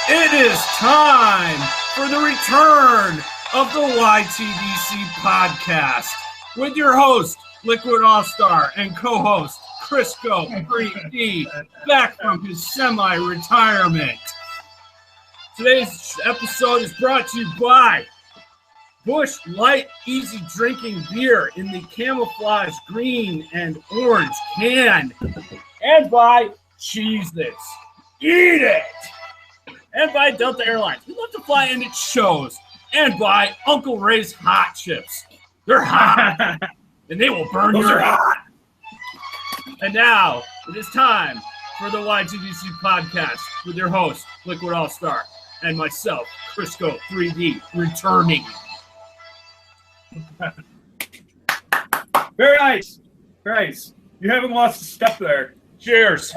It is time for the return of the YTDC podcast with your host, Liquid All-Star, and co-host, Crisco 3D, back from his semi-retirement. Today's episode is brought to you by Busch Light Easy Drinking Beer in the camouflage green and orange can, and by Cheez-Its. Eat it! And by Delta Airlines. We love to fly and it shows. And by Uncle Ray's Hot Chips. They're hot. And they will burn your hot. And now, it is time for the YTDC podcast with your host, Liquid All-Star, and myself, Crisco 3D, returning. Very nice. Very nice. You haven't lost a step there. Cheers.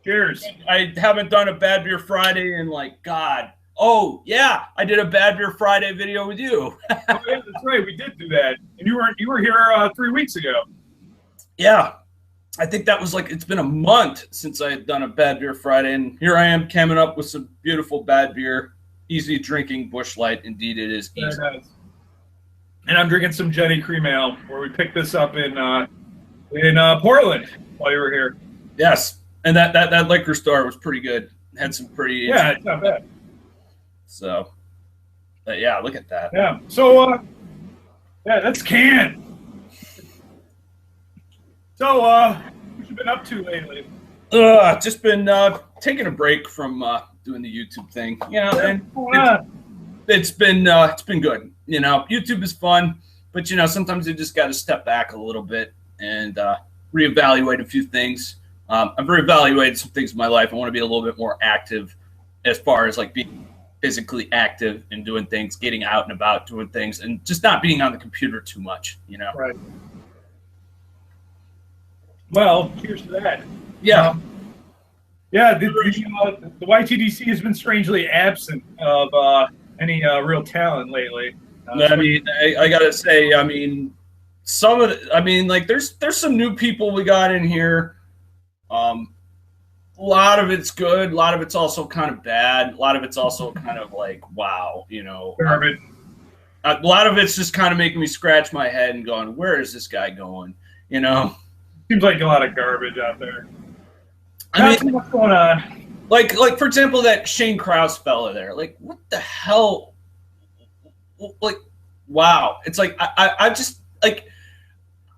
Cheers. I haven't done a Bad Beer Friday in God. Oh, yeah, I did a Bad Beer Friday video with you. Oh, yeah, that's right. We did do that. And you were here 3 weeks ago. Yeah. I think that was it's been a month since I had done a Bad Beer Friday, and here I am coming up with some beautiful bad beer, easy drinking Busch Light. Indeed, it is easy. Very nice. And I'm drinking some Jenny Cream Ale, where we picked this up in Portland while you were here. Yes. And that liquor store was pretty good. Had some pretty it's not bad. So, but yeah, look at that. Yeah. So, that's can. So, what you been up to lately? Just been taking a break from doing the YouTube thing. And it's been good. YouTube is fun, but sometimes you just got to step back a little bit and reevaluate a few things. I've reevaluated some things in my life. I want to be a little bit more active as far as being physically active and doing things, getting out and about doing things, and just not being on the computer too much, Right. Well, cheers to that. Yeah. The YTDC has been strangely absent of any real talent lately. I gotta say, some of there's some new people we got in here. A lot of it's good. A lot of it's also kind of bad. A lot of it's also kind of wow, Garbage. A lot of it's just kind of making me scratch my head and going, where is this guy going? Seems like a lot of garbage out there. What's going on? Like for example, that Shane Krause fella there. What the hell? Wow. It's I just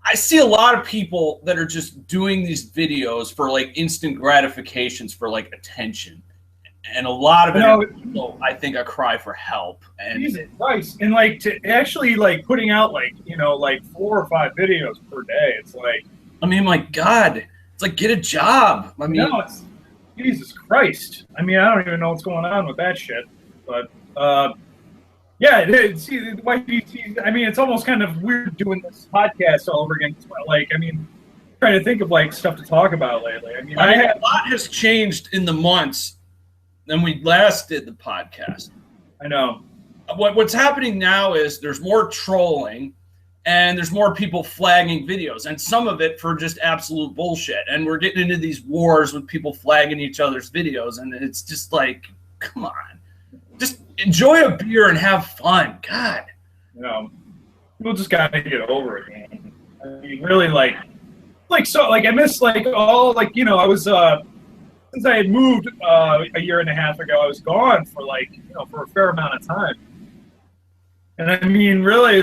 I see a lot of people that are just doing these videos for instant gratifications for attention, and a lot of it, I think, a cry for help. And Jesus Christ. And to actually putting out 4 or 5 videos per day. It's my God, it's get a job. It's Jesus Christ. I don't even know what's going on with that shit, but yeah, see, the YTDC, it's almost kind of weird doing this podcast all over again. Trying to think of stuff to talk about lately. A lot has changed in the months than we last did the podcast. I know. What's happening now is there's more trolling and there's more people flagging videos, and some of it for just absolute bullshit. And we're getting into these wars with people flagging each other's videos, and it's just come on. Just enjoy a beer and have fun. God. People just gotta get over it, man. Really, I miss all I was since I had moved a year and a half ago. I was gone for for a fair amount of time, and really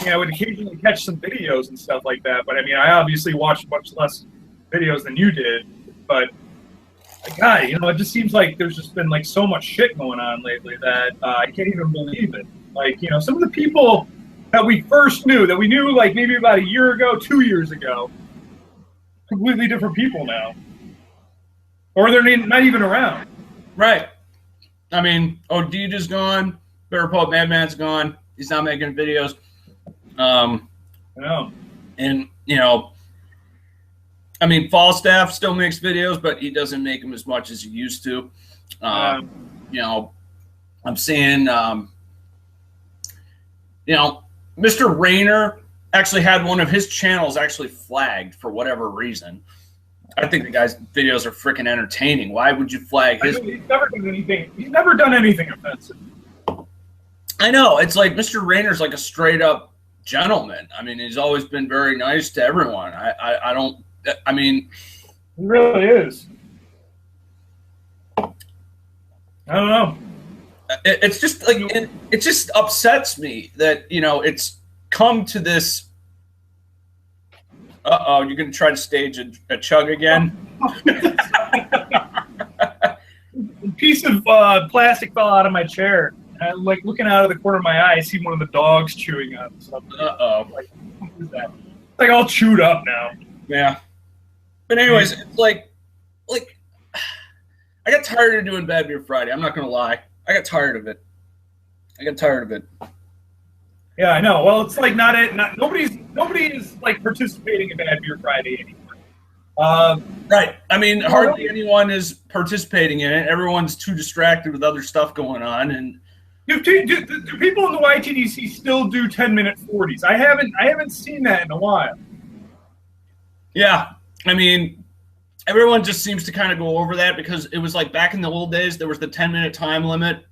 I would occasionally catch some videos and stuff like that. But I obviously watched much less videos than you did, but. God, it just seems like there's just been so much shit going on lately that I can't even believe it. Some of the people that we first knew, that we knew maybe about a year ago, 2 years ago, completely different people now. Or they're not even around. Right. Odid is gone. Better Poet Madman's gone. He's not making videos. No. And, Falstaff still makes videos, but he doesn't make them as much as he used to. I'm seeing, Mr. Rayner actually had one of his channels actually flagged for whatever reason. I think the guy's videos are freaking entertaining. Why would you flag his? He's never done anything. He's never done anything offensive. I know. It's like Mr. Rayner's like a straight up gentleman. I mean, he's always been very nice to everyone. I mean, he really is. I don't know. It's just like it just upsets me that it's come to this. You're gonna try to stage a chug again? A piece of plastic fell out of my chair. And, like, looking out of the corner of my eye, I see one of the dogs chewing on something. Like, what is that? It's like all chewed up now. Yeah. But anyways, it's like I got tired of doing Bad Beer Friday. I'm not gonna lie. I got tired of it. Yeah, I know. Well, it's like nobody is like participating in Bad Beer Friday anymore. Right. I mean, hardly anyone is participating in it. Everyone's too distracted with other stuff going on. And do people in the YTDC still do 10-minute 40s? I haven't seen that in a while. Yeah. I mean, everyone just seems to kind of go over that because it was like back in the old days, there was the 10-minute time limit.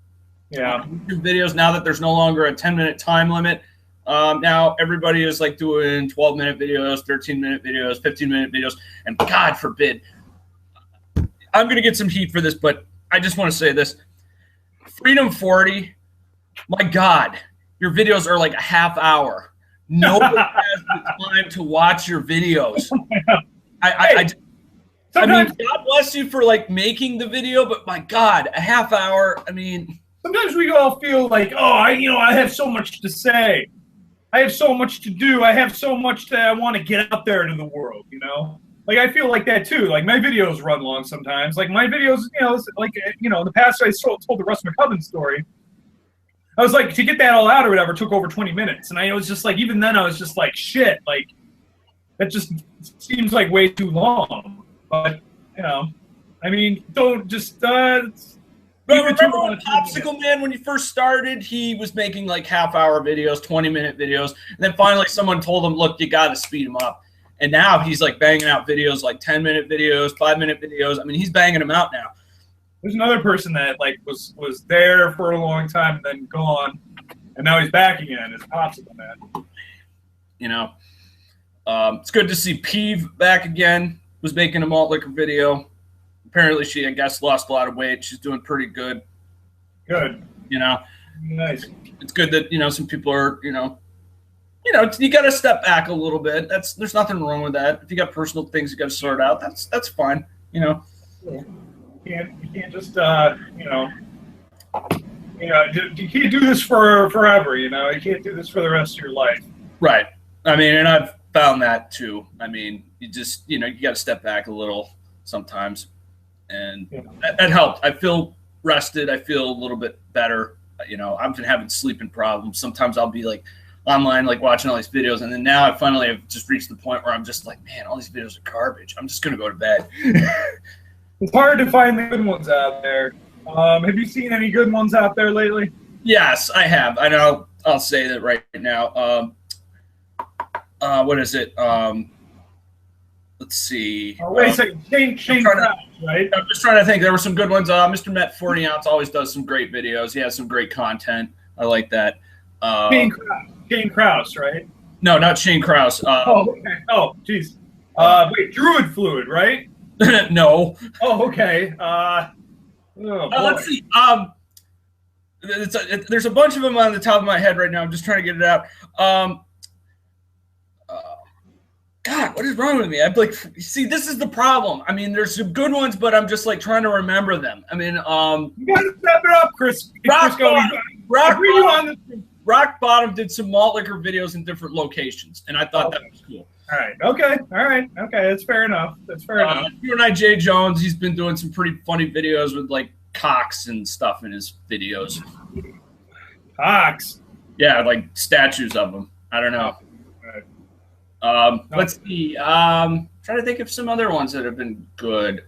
Yeah. YouTube videos, now that there's no longer a 10-minute time limit, now everybody is like doing 12-minute videos, 13-minute videos, 15-minute videos, and God forbid, I'm going to get some heat for this, but I just want to say this. Freedom 40, my God, your videos are like a half hour. Nobody has the time to watch your videos. I mean, God bless you for like making the video, but my God, a half hour, I mean... Sometimes we all feel like, I have so much to say. I have so much to do. I have so much that I want to get out there into the world, Like, I feel like that, too. Like, my videos run long sometimes. Like, my videos, in the past I told the Russ McCubbin story. I was like, to get that all out or whatever took over 20 minutes. And I was just like, even then I was just like, shit. Like, that just seems like way too long. But, I mean, don't just... Remember when Popsicle Man, when you first started, he was making like half-hour videos, 20-minute videos, and then finally someone told him, look, you got to speed him up. And now he's like banging out videos like 10-minute videos, 5-minute videos. I mean, he's banging them out now. There's another person that like was there for a long time and then gone, and now he's back again. It's Popsicle Man. It's good to see Peeve back again. Was making a malt liquor video. Apparently, she, I guess, lost a lot of weight. She's doing pretty good. Good. Nice. It's good that, some people are, you got to step back a little bit. There's nothing wrong with that. If you got personal things you got to sort out, that's fine, Yeah. You can't just, you can't do this forever, You can't do this for the rest of your life. Right. I mean, and I've found that, too. I mean, you just, you got to step back a little sometimes. And that helped. I feel rested. I feel a little bit better. I've been having sleeping problems. Sometimes I'll be like online, like watching all these videos. And then now I finally have just reached the point where I'm just like, man, all these videos are garbage. I'm just going to go to bed. It's hard to find the good ones out there. Have you seen any good ones out there lately? Yes, I have. I know. I'll say that right now. What is it? Let's see. Oh, wait a second. Shane Krause, right? I'm just trying to think. There were some good ones. Mr. Met 40 Ounce always does some great videos. He has some great content. I like that. Shane Krause, right? No, not Shane Krause. Okay. Oh, jeez. Wait, Druid Fluid, right? No. Oh, okay. Let's see. There's a bunch of them on the top of my head right now. I'm just trying to get it out. God, what is wrong with me? I'm like, see, this is the problem. I mean, there's some good ones, but I'm just like trying to remember them. I mean, you gotta step it up, Chris. Rock Bottom did some malt liquor videos in different locations, and I thought that was cool. All right. That's fair enough. Jay Jones, he's been doing some pretty funny videos with like cocks and stuff in his videos. Cocks? Yeah, like statues of them. I don't know. Let's see. Trying to think of some other ones that have been good.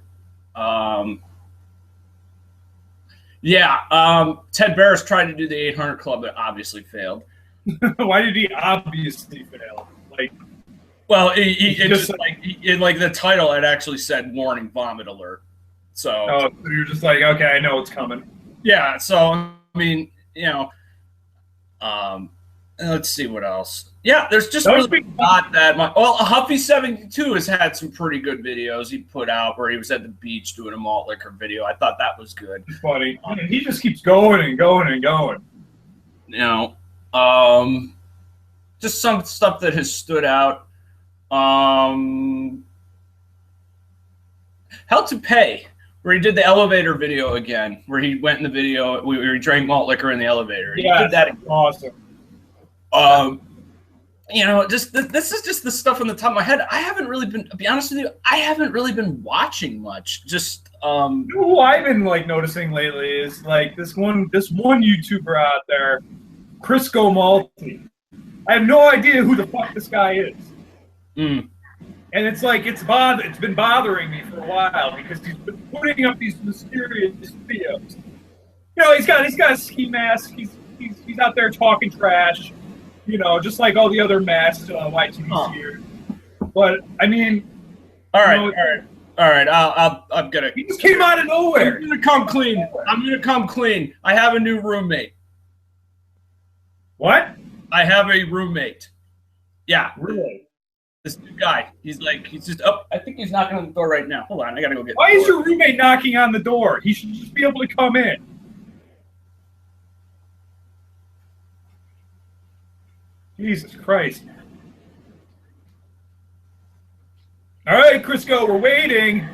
Ted Barris tried to do the 800 Club, but obviously failed. Why did he obviously fail? Like, Well, in like the title, it actually said "warning, vomit alert." So you're just like, okay, I know it's coming. Yeah. So I mean, let's see what else. Yeah, there's just really not that much. Well, Huffy72 has had some pretty good videos he put out where he was at the beach doing a malt liquor video. I thought that was good. It's funny. He just keeps going and going and going. Just some stuff that has stood out. Hell to Pay, where he did the elevator video again, where he went in the video where he drank malt liquor in the elevator. Yeah, he did that. Awesome. This is just the stuff on the top of my head. I haven't really been, to be honest with you, I haven't really been watching much. Just who I've been like noticing lately is like this one YouTuber out there, Crisco Malty. I have no idea who the fuck this guy is. And it's like it's been bothering me for a while because he's been putting up these mysterious videos. He's got a ski mask. He's out there talking trash. Just like all the other masks YTDC here. But I mean, all right. I'm gonna. He just came out of nowhere. I'm gonna come clean. I have a new roommate. What? I have a roommate. Yeah. Really? This new guy. He's just up. I think he's knocking on the door right now. Hold on, I gotta go get. Why is your roommate knocking on the door? He should just be able to come in. Jesus Christ. All right, Crisco, we're waiting.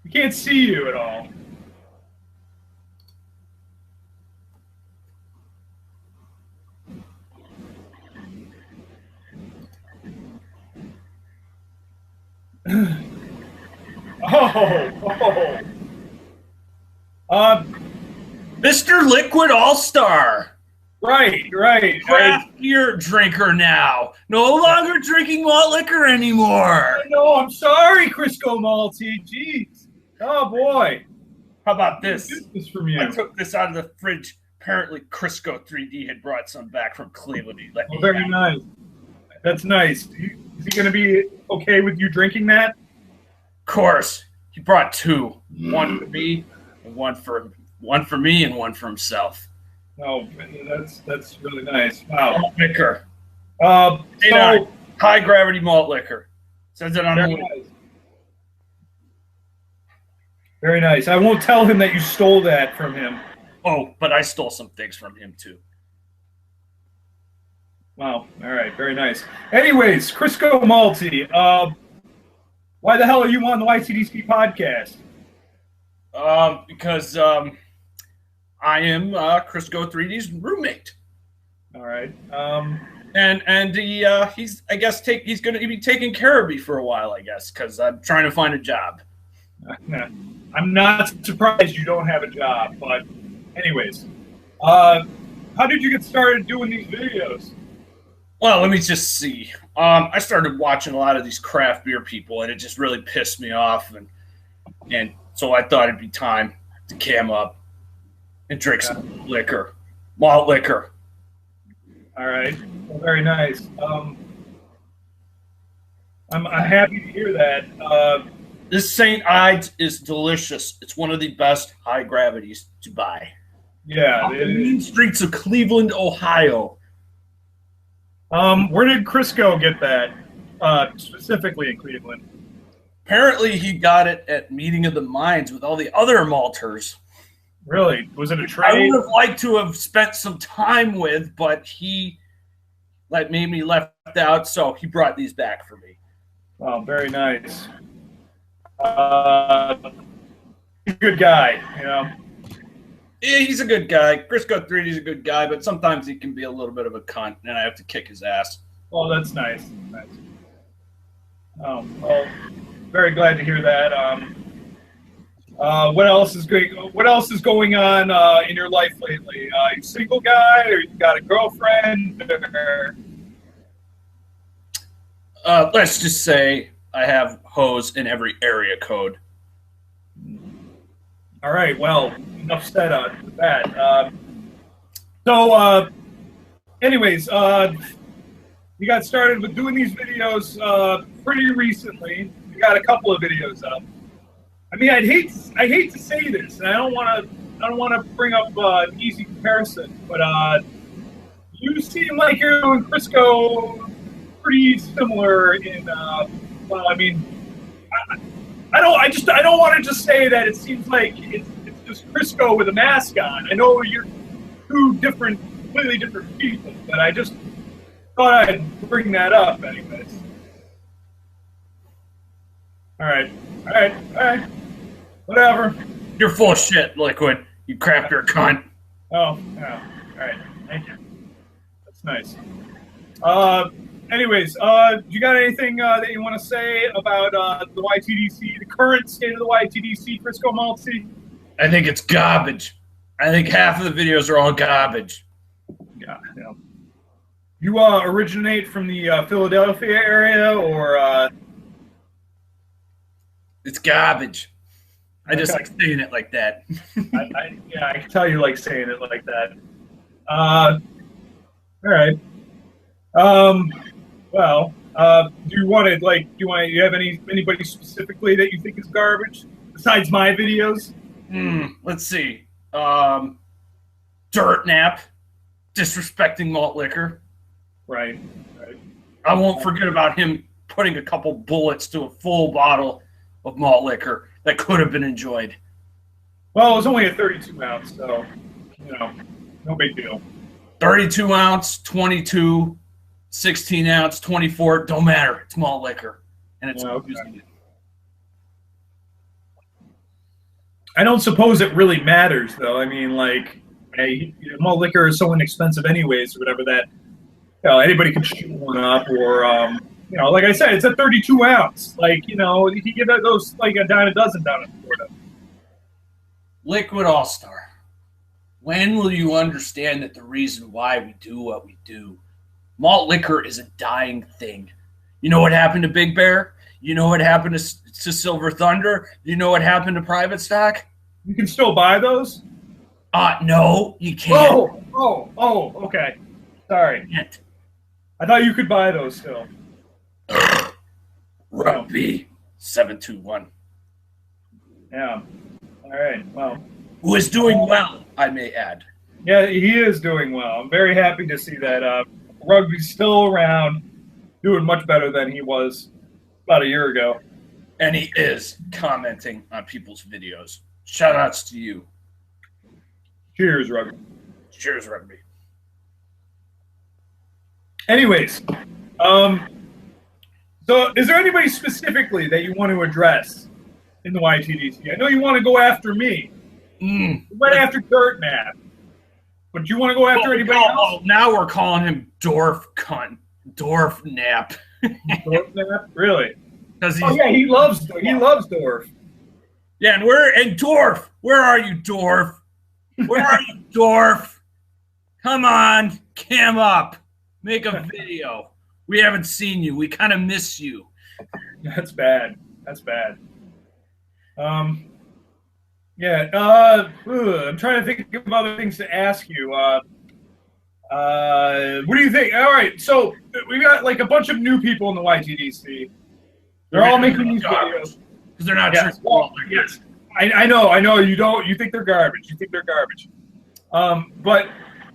We can't see you at all. Mr. Liquid All-Star. Right. Craft beer drinker now. No longer drinking malt liquor anymore. No, I'm sorry, Crisco Malty. Jeez. Oh, boy. How about this? This from you. I took this out of the fridge. Apparently, Crisco 3D had brought some back from Cleveland. Very nice. That's nice. Is he going to be okay with you drinking that? Of course. He brought two. One for me, and one for me, and one for himself. Oh, that's really nice. Wow. Malt liquor. High gravity malt liquor. Says it on the nice. Very nice. I won't tell him that you stole that from him. Oh, but I stole some things from him too. Wow. All right. Very nice. Anyways, Crisco Malty. Why the hell are you on the YTDC podcast? Because I am Crisco 3D's roommate. All right. And he's I guess he's going to be taking care of me for a while, I guess, because I'm trying to find a job. I'm not surprised you don't have a job, but anyways, how did you get started doing these videos? Well, let me just see. I started watching a lot of these craft beer people, and it just really pissed me off, and so I thought it'd be time to cam up and drink some liquor, malt liquor. All right, well, very nice. I'm happy to hear that. This St. Ides is delicious. It's one of the best high gravities to buy. Yeah, on the mean streets of Cleveland, Ohio. Where did Crisco get that? Specifically in Cleveland. Apparently, he got it at Meeting of the Minds with all the other malters. Really? Was it a trade? I would have liked to have spent some time with, but he made me left out, so he brought these back for me. Oh, very nice. He's a good guy, you know. Yeah, he's a good guy. Crisco 3D's a good guy, but sometimes he can be a little bit of a cunt, and I have to kick his ass. Oh, that's nice. Nice. Oh, well, very glad to hear that. What else is great? What else is going on in your life lately? You single guy, or you got a girlfriend? Or... Let's just say I have hoes in every area code. All right. Well, enough said on that. Anyways, you got started with doing these videos pretty recently. You got a couple of videos up. I mean, I hate to say this, and I don't want to bring up an easy comparison, but you seem like you're doing Crisco pretty similar in. Well, I mean, I don't want to just say that it seems like it's just Crisco with a mask on. I know you're two completely different people, but I just thought I'd bring that up anyways. All right. Whatever. You're full of shit, Liquid. You crap your cunt. Oh, yeah. All right. Thank you. That's nice. Anyways, you got anything that you want to say about the YTDC, the current state of the YTDC, Crisco Maltzy? I think it's garbage. I think half of the videos are all garbage. Yeah. You originate from the Philadelphia area, or? It's garbage. I just like saying it like that. I can tell you like saying it like that. All right. Well, do you have anybody specifically that you think is garbage besides my videos? Let's see. Dirt Nap, disrespecting malt liquor. Right. I won't forget about him putting a couple bullets to a full bottle of malt liquor that could have been enjoyed. Well, it was only a 32 ounce, so no big deal. 32 ounce, 22, 16 ounce, 24, don't matter. It's malt liquor, and it's using it. I don't suppose it really matters, though. I mean, like, malt liquor is so inexpensive, anyways, or whatever that. Anybody can shoot one up, or like I said, it's a 32 ounce. Like, you can get those like a dime a dozen down in Florida. Liquid All-Star, when will you understand that the reason why we do what we do? Malt liquor is a dying thing. You know what happened to Big Bear? You know what happened to Silver Thunder? You know what happened to Private Stock? You can still buy those? No, you can't. Oh, okay. Sorry. I thought you could buy those still. Rugby 721. Yeah. All right. Well. Who is doing well, I may add. Yeah, he is doing well. I'm very happy to see that Rugby's still around, doing much better than he was about a year ago. And he is commenting on people's videos. Shout outs to you. Cheers, Rugby. Cheers, Rugby. Anyways, so is there anybody specifically that you want to address in the YTDC? I know you want to go after me. You went after Dirt Nap. But do you want to go after anybody else? Now we're calling him Dorf Cunt. Dorf Nap. Dorf Nap? Really? Yeah, he loves Dorf. Yeah, and Dorf. Where are you, Dorf? Where are you, Dorf? Come on, cam up. Make a video. We haven't seen you. We kind of miss you. That's bad. Yeah. I'm trying to think of other things to ask you. What do you think? All right. So we got like a bunch of new people in the YTDC. They're all making these videos because they're not yes. Yes. I know. You think they're garbage. But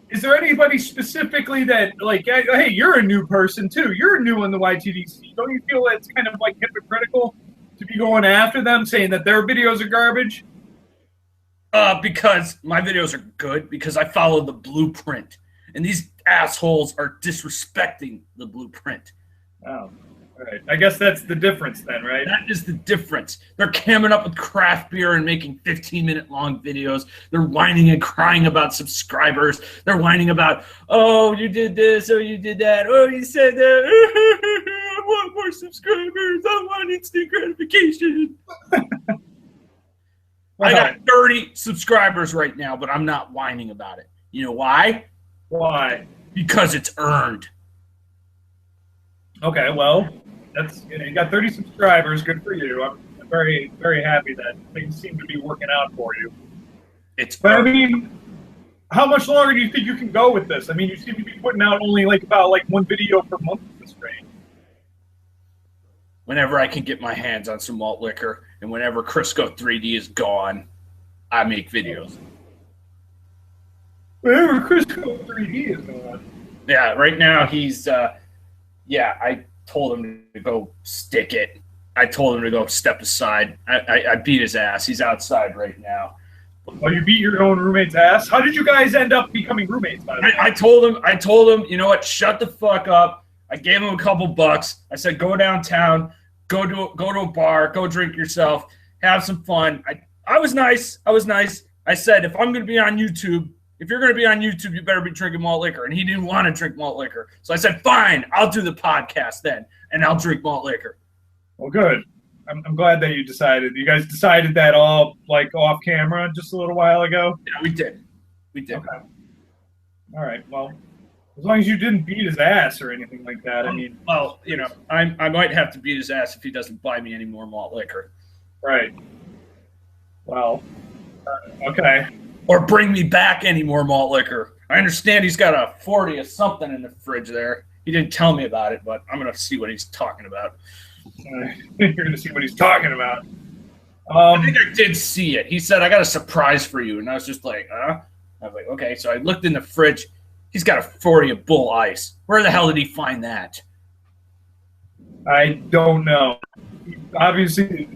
is there anybody specifically that, like, hey, you're a new person too. You're new in the YTDC. Don't you feel it's kind of like hypocritical to be going after them, saying that their videos are garbage? Because my videos are good, because I follow the blueprint. And these assholes are disrespecting the blueprint. Oh, all right. I guess that's the difference then, right? That is the difference. They're camming up with craft beer and making 15-minute long videos. They're whining and crying about subscribers. They're whining about, oh, you did this, oh, you did that, oh, you said that. I want more subscribers. I want instant gratification. I got 30 subscribers right now, but I'm not whining about it. You know why? Why? Because it's earned. Okay, well, You got 30 subscribers. Good for you. I'm very, very happy that things seem to be working out for you. But I mean, how much longer do you think you can go with this? I mean, you seem to be putting out only about one video per month at this rate. Whenever I can get my hands on some malt liquor, and whenever Crisco 3D is gone, I make videos. Whenever Crisco 3D is gone. Yeah, right now he's. I told him to go stick it. I told him to go step aside. I beat his ass. He's outside right now. Oh, you beat your own roommate's ass? How did you guys end up becoming roommates, by the way? I told him, you know what, shut the fuck up. I gave him a couple bucks. I said, go downtown, go to a bar, go drink yourself, have some fun. I was nice. I said, if I'm going to be on YouTube, if you're going to be on YouTube, you better be drinking malt liquor. And he didn't want to drink malt liquor. So I said, fine, I'll do the podcast then, and I'll drink malt liquor. Well, good. I'm glad that you decided. You guys decided that all off camera just a little while ago? Yeah, we did. Okay. All right. Well, as long as you didn't beat his ass or anything like that. I mean, well, I might have to beat his ass if he doesn't buy me any more malt liquor. Right. Well, okay. Or bring me back any more malt liquor. I understand he's got a 40 of something in the fridge there. He didn't tell me about it, but I'm going to see what he's talking about. You're going to see what he's talking about. I think I did see it. He said, I got a surprise for you. And I was just like, I was like, okay. So I looked in the fridge. He's got a 40 of Bull Ice. Where the hell did he find that? I don't know. Obviously,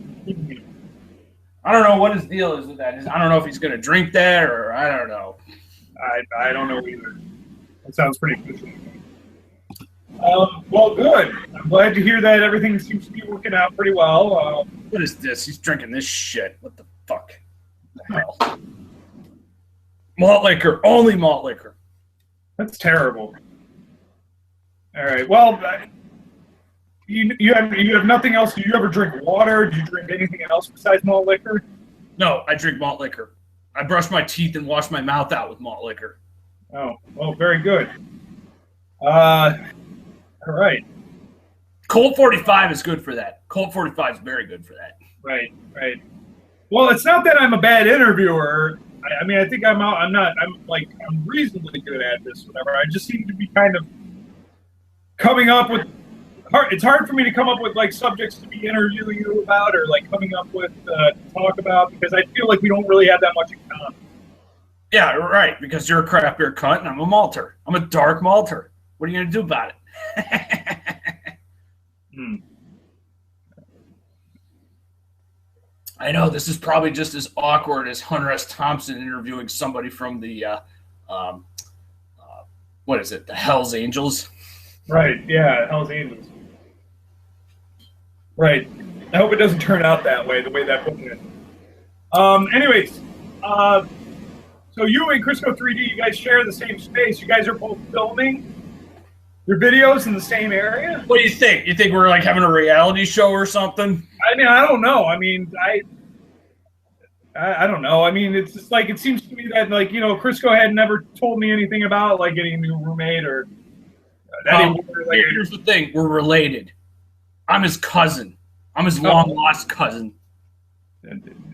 I don't know what his deal is with that. I don't know if he's going to drink that or I don't know. I don't know either. That sounds pretty good. Well, good. I'm glad to hear that everything seems to be working out pretty well. What is this? He's drinking this shit. What the fuck? What the hell? Malt liquor. Only malt liquor. That's terrible. All right. Well, you have nothing else. Do you ever drink water? Do you drink anything else besides malt liquor? No, I drink malt liquor. I brush my teeth and wash my mouth out with malt liquor. Oh, well, very good. All right. Colt 45 is good for that. Colt 45 is very good for that. Right. Well, it's not that I'm a bad interviewer. I mean, I think I'm reasonably good at this, whatever. I just seem to be kind of coming up with. It's hard for me to come up with subjects to be interviewing you about or coming up with to talk about because I feel like we don't really have that much in common. Yeah, right. Because you're a craft beer cunt and I'm a malter. I'm a dark malter. What are you going to do about it? I know this is probably just as awkward as Hunter S. Thompson interviewing somebody from the what is it? The Hell's Angels. Right. Yeah, Hell's Angels. Right. I hope it doesn't turn out that way, the way that book is. Anyways, so you and Crisco 3D, you guys share the same space. You guys are both filming your videos in the same area? What do you think? You think we're having a reality show or something? I mean, I don't know. I mean, I don't know. I mean, it's just it seems to me that Crisco had never told me anything about getting a new roommate or. Here's the thing: we're related. I'm his cousin. I'm his long lost cousin.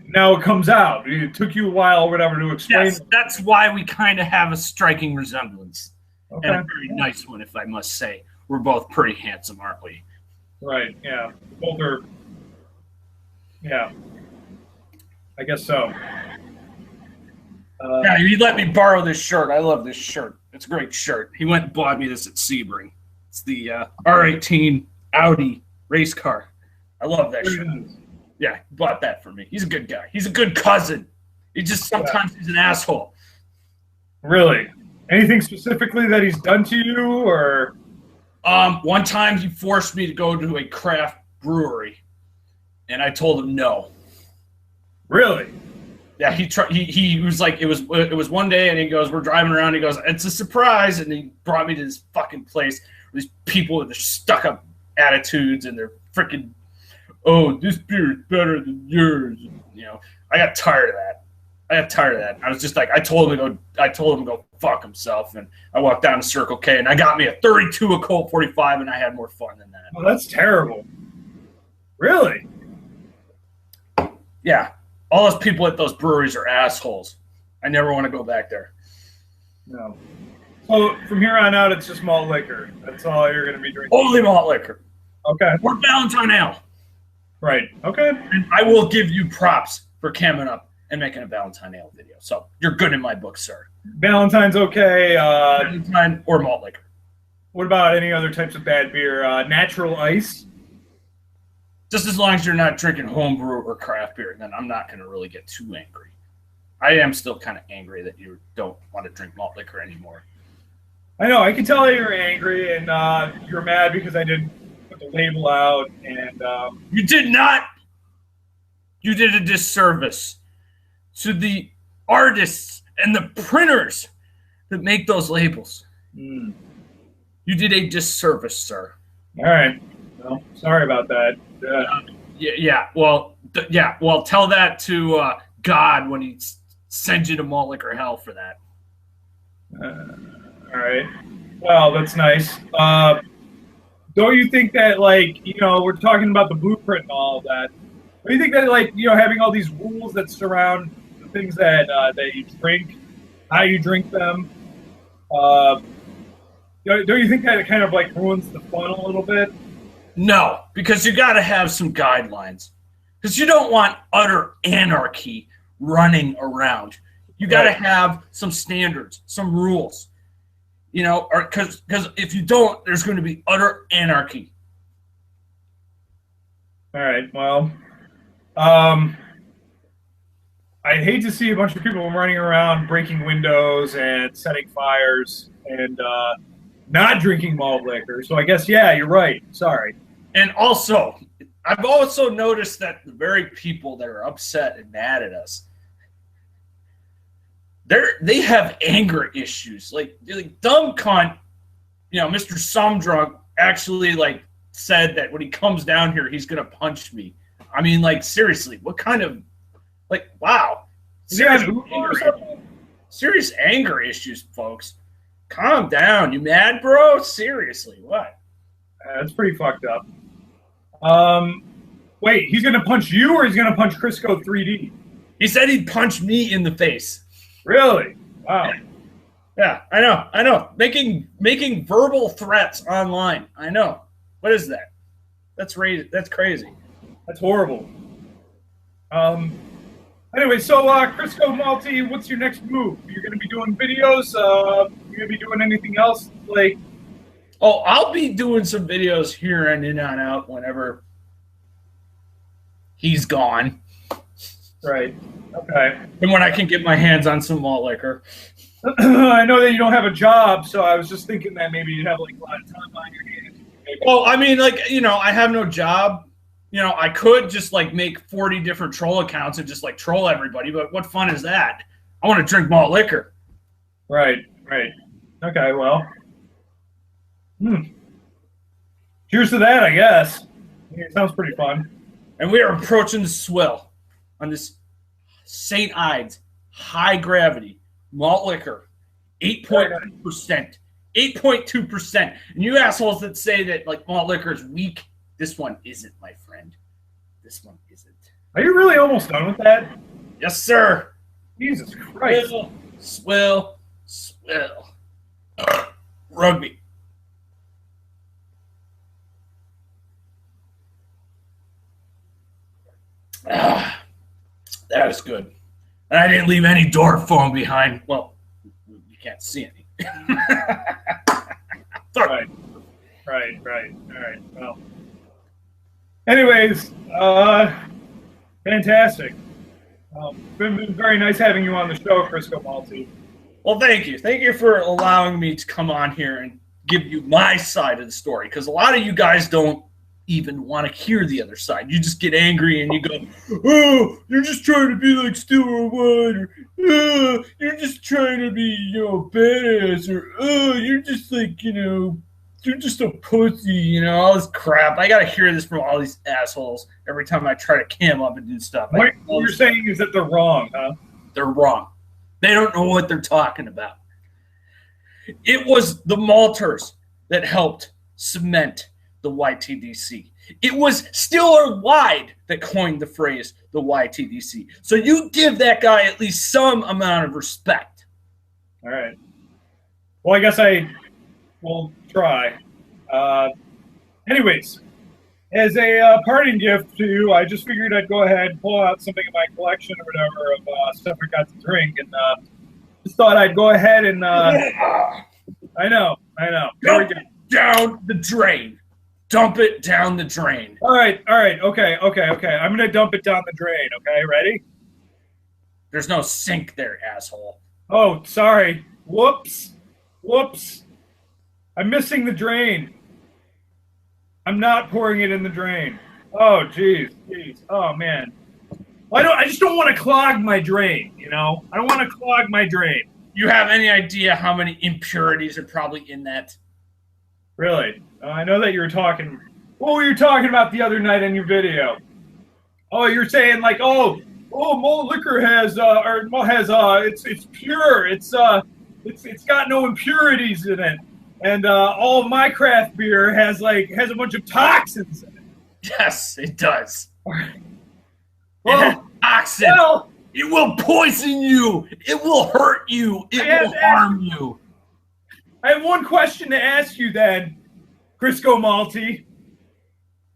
Now it comes out. It took you a while or whatever to explain. Yes, that's why we kind of have a striking resemblance. Okay. And a very nice one, if I must say. We're both pretty handsome, aren't we? Right, yeah. Both are, yeah. I guess so. Yeah, he let me borrow this shirt. I love this shirt. It's a great shirt. He went and bought me this at Sebring. It's the R18 Audi race car. I love that shirt. Yeah, he bought that for me. He's a good guy. He's a good cousin. He just sometimes he's an asshole. Really? Anything specifically that he's done to you, or? One time he forced me to go to a craft brewery, and I told him no. Really? Yeah, he was like, it was one day, and he goes, we're driving around, he goes, it's a surprise, and he brought me to this fucking place where these people with their stuck-up attitudes, and they're freaking, oh, this beer is better than yours. I got tired of that. I got tired of that. I was just like, I told him to go fuck himself, and I walked down to Circle K, and I got me a 32, a Colt 45, and I had more fun than that. Oh, that's terrible. Really? Yeah. All those people at those breweries are assholes. I never want to go back there. No. So from here on out, it's just malt liquor. That's all you're going to be drinking? Only malt liquor. Okay. Or Valentine Ale. Right. Okay. And I will give you props for camming up and making a Valentine Ale video. So you're good in my book, sir. Valentine's okay. Valentine or malt liquor. What about any other types of bad beer? Natural ice? Just as long as you're not drinking homebrew or craft beer, then I'm not going to really get too angry. I am still kind of angry that you don't want to drink malt liquor anymore. I know. I can tell you're angry, and you're mad because I didn't put the label out. And you did not. You did a disservice to the artists and the printers that make those labels. You did a disservice, sir. All right. Well, sorry about that. Well, tell that to God when he sends you to malt liquor hell for that. All right. Well, that's nice. Don't you think that, like, we're talking about the blueprint and all of that. Don't you think that, like, having all these rules that surround the things that you drink, how you drink them, don't you think that it kind of, like, ruins the fun a little bit? No, because you got to have some guidelines. Because you don't want utter anarchy running around. You got to have some standards, some rules. Because if you don't, there's going to be utter anarchy. All right. Well, I'd hate to see a bunch of people running around breaking windows and setting fires and not drinking malt liquor. So I guess, yeah, you're right. Sorry. And also, I've also noticed that the very people that are upset and mad at us, they have anger issues. Like dumb cunt, Mr. Sumdrunk actually said that when he comes down here, he's gonna punch me. I mean, seriously, what kind of wow. Serious anger issues, folks. Calm down. You mad, bro? Seriously, what? That's pretty fucked up. Wait, he's gonna punch you or he's gonna punch Crisco 3D? He said he'd punch me in the face. Really? Wow. Yeah, I know. Making verbal threats online. I know. What is that? That's crazy. That's horrible. Anyway, so Crisco Malty, what's your next move? You're gonna be doing videos? You're gonna be doing anything else? I'll be doing some videos here and in and out whenever he's gone. Right. Okay. And when I can get my hands on some malt liquor. I know that you don't have a job, so I was just thinking that maybe you'd have a lot of time on your hands. Well, I mean, I have no job. I could just make 40 different troll accounts and just troll everybody, but what fun is that? I want to drink malt liquor. Right. Okay, well. Cheers to that, I guess. It sounds pretty fun. And we are approaching the swill on this St. Ides high gravity malt liquor, 8.2%. 8.2%. And you assholes that say that malt liquor is weak, this one isn't, my friend. This one isn't. Are you really almost done with that? Yes, sir. Jesus Christ. Swill. Rugby. That is good. And I didn't leave any door foam behind. Well, you can't see any. Right. All right. Well. Anyways, fantastic. Been very nice having you on the show, Crisco Malty. Well, thank you. Thank you for allowing me to come on here and give you my side of the story, because a lot of you guys don't even want to hear the other side. You just get angry and you go, oh, you're just trying to be like Stillwater One, or oh, you're just trying to be, badass, or oh, you're just you're just a pussy, all this crap. I gotta hear this from all these assholes every time I try to cam up and do stuff. What you're saying is that they're wrong, huh? They're wrong. They don't know what they're talking about. It was the malters that helped cement the YTDC. It was Steeler Wide that coined the phrase the YTDC. So you give that guy at least some amount of respect. All right. Well, I guess I will try. Anyways, as a parting gift to you, I just figured I'd go ahead and pull out something in my collection or whatever of stuff I got to drink, and just thought I'd go ahead and. I know. There we go. Down the drain. Dump it down the drain. All right. Okay. I'm gonna dump it down the drain. Okay, ready? There's no sink there, asshole. Oh, sorry. Whoops. I'm missing the drain. I'm not pouring it in the drain. Oh, jeez. Oh, man. Well, I just don't want to clog my drain, you know? I don't want to clog my drain. You have any idea how many impurities are probably in that? Really? I know that you were talking... What were you talking about the other night in your video? Oh, you're saying like, oh, malt liquor has it's pure. It's got no impurities in it. And all my craft beer has a bunch of toxins in it. Yes, it does. Well, it has toxins. Well, it will poison you. It will hurt you. It will harm you. I have one question to ask you then, Crisco Malty.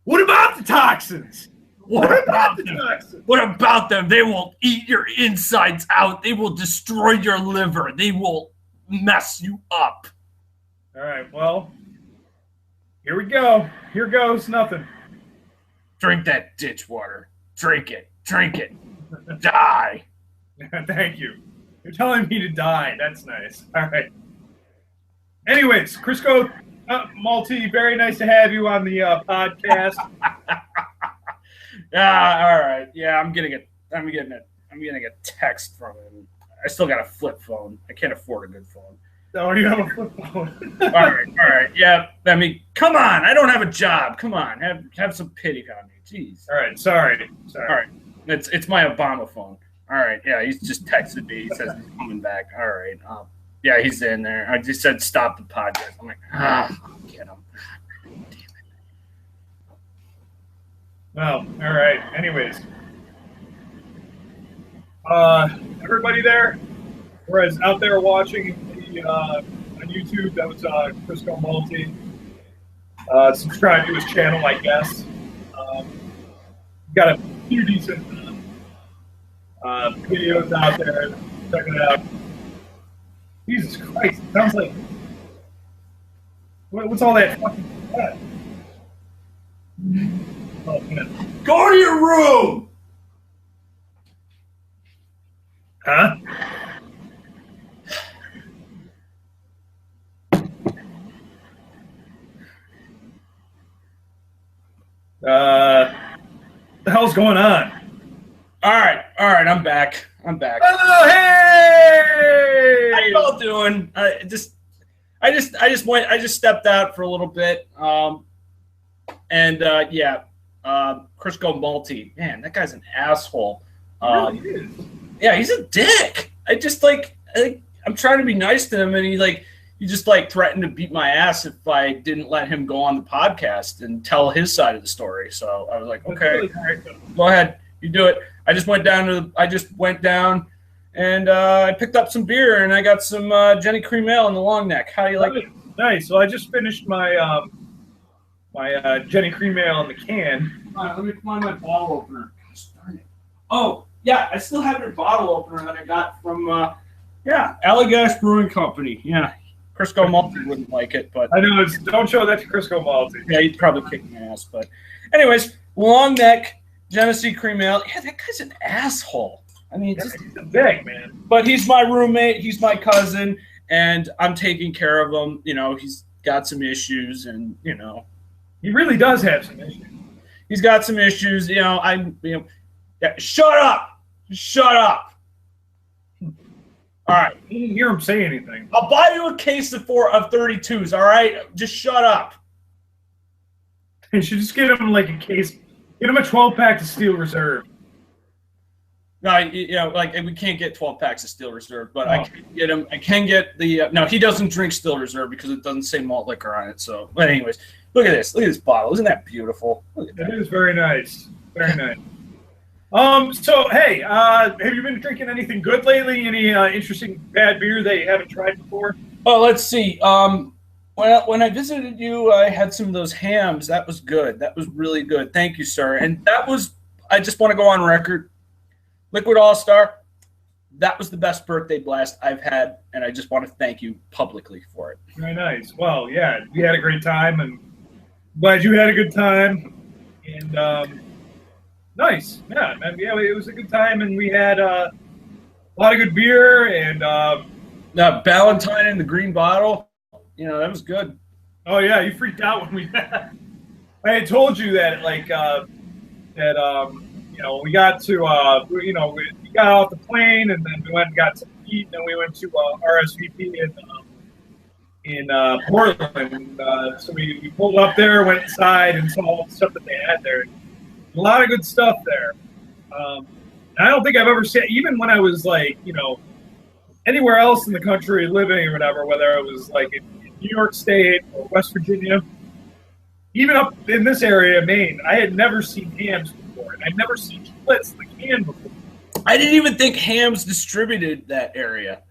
What about the toxins? What about the toxins? What about them? They will eat your insides out. They will destroy your liver. They will mess you up. All right, well, here we go. Here goes nothing. Drink that ditch water. Drink it. Die. Thank you. You're telling me to die. That's nice. All right. Anyways, Crisco Malty, very nice to have you on the podcast. Yeah, all right. Yeah, I'm getting a text from him. I still got a flip phone. I can't afford a good phone. Oh, you have a flip phone. All right. Yeah, I mean, come on. I don't have a job. Come on. Have some pity on me. Jeez. All right. Sorry. All right. It's my Obama phone. All right. Yeah, he's just texted me. He says he's coming back. All right. Yeah, he's in there. I just said stop the podcast. I'm like, get him. Damn it. Well, all right. Anyways, everybody there, whereas out there watching on YouTube, that was Crisco Malty. Subscribe to his channel, I guess. Got a few decent videos out there. Check it out. Jesus Christ! It sounds like what's all that fucking crap? Oh man! Go to your room. Huh? What the hell's going on? All right, I'm back. Oh, hey! How you all doing? I just stepped out for a little bit. Crisco Malty, man, that guy's an asshole. He really is. Yeah, he's a dick. I'm trying to be nice to him, and he just threatened to beat my ass if I didn't let him go on the podcast and tell his side of the story. So I was like, okay, all right, go ahead, you do it. I just went down and I picked up some beer and I got some Jenny Cream Ale in the long neck. How do you like it? Nice. So I just finished my my Jenny Cream Ale in the can. All right, let me find my bottle opener. Gosh darn it. Oh, yeah, I still have your bottle opener that I got from Allagash Brewing Company. Yeah, Crisco Malty wouldn't like it, but I know. Don't show that to Crisco Malty. Yeah, he'd probably kick my ass. But anyways, long neck, Genesee Cream Ale. Yeah, that guy's an asshole. I mean, he's a big man. But he's my roommate. He's my cousin, and I'm taking care of him. You know, he's got some issues, and he really does have some issues. He's got some issues. Shut up. All right. You didn't hear him say anything. I'll buy you a case of 32s. All right, just shut up. You should just get him a case. Get him a 12-pack of Steel Reserve. No, like we can't get 12 packs of Steel Reserve, but I Oh. can get him. I can get the. No, he doesn't drink Steel Reserve because it doesn't say malt liquor on it. So, but anyways, look at this. Look at this bottle. Isn't that beautiful? Look at that. It is very nice. Very nice. So hey, have you been drinking anything good lately? Any interesting bad beer that you haven't tried before? Oh, let's see. When I visited you, I had some of those hams. That was good. That was really good. Thank you, sir. And that was. I just want to go on record. Liquid All-Star, that was the best birthday blast I've had, and I just want to thank you publicly for it. Very nice. Well, yeah, we had a great time, and glad you had a good time. And nice, yeah, it was a good time, and we had a lot of good beer. And Valentine in the green bottle, that was good. Oh yeah, you freaked out when I had told you that we got to, we got off the plane, and then we went and got some eat, and then we went to RSVP in Portland. So we pulled up there, went inside, and saw all the stuff that they had there. A lot of good stuff there. And I don't think I've ever seen, even when I was like, anywhere else in the country living or whatever, whether it was like in New York State or West Virginia, even up in this area, Maine, I had never seen hams before, and I'd never seen splits in the can before. I didn't even think hams distributed that area.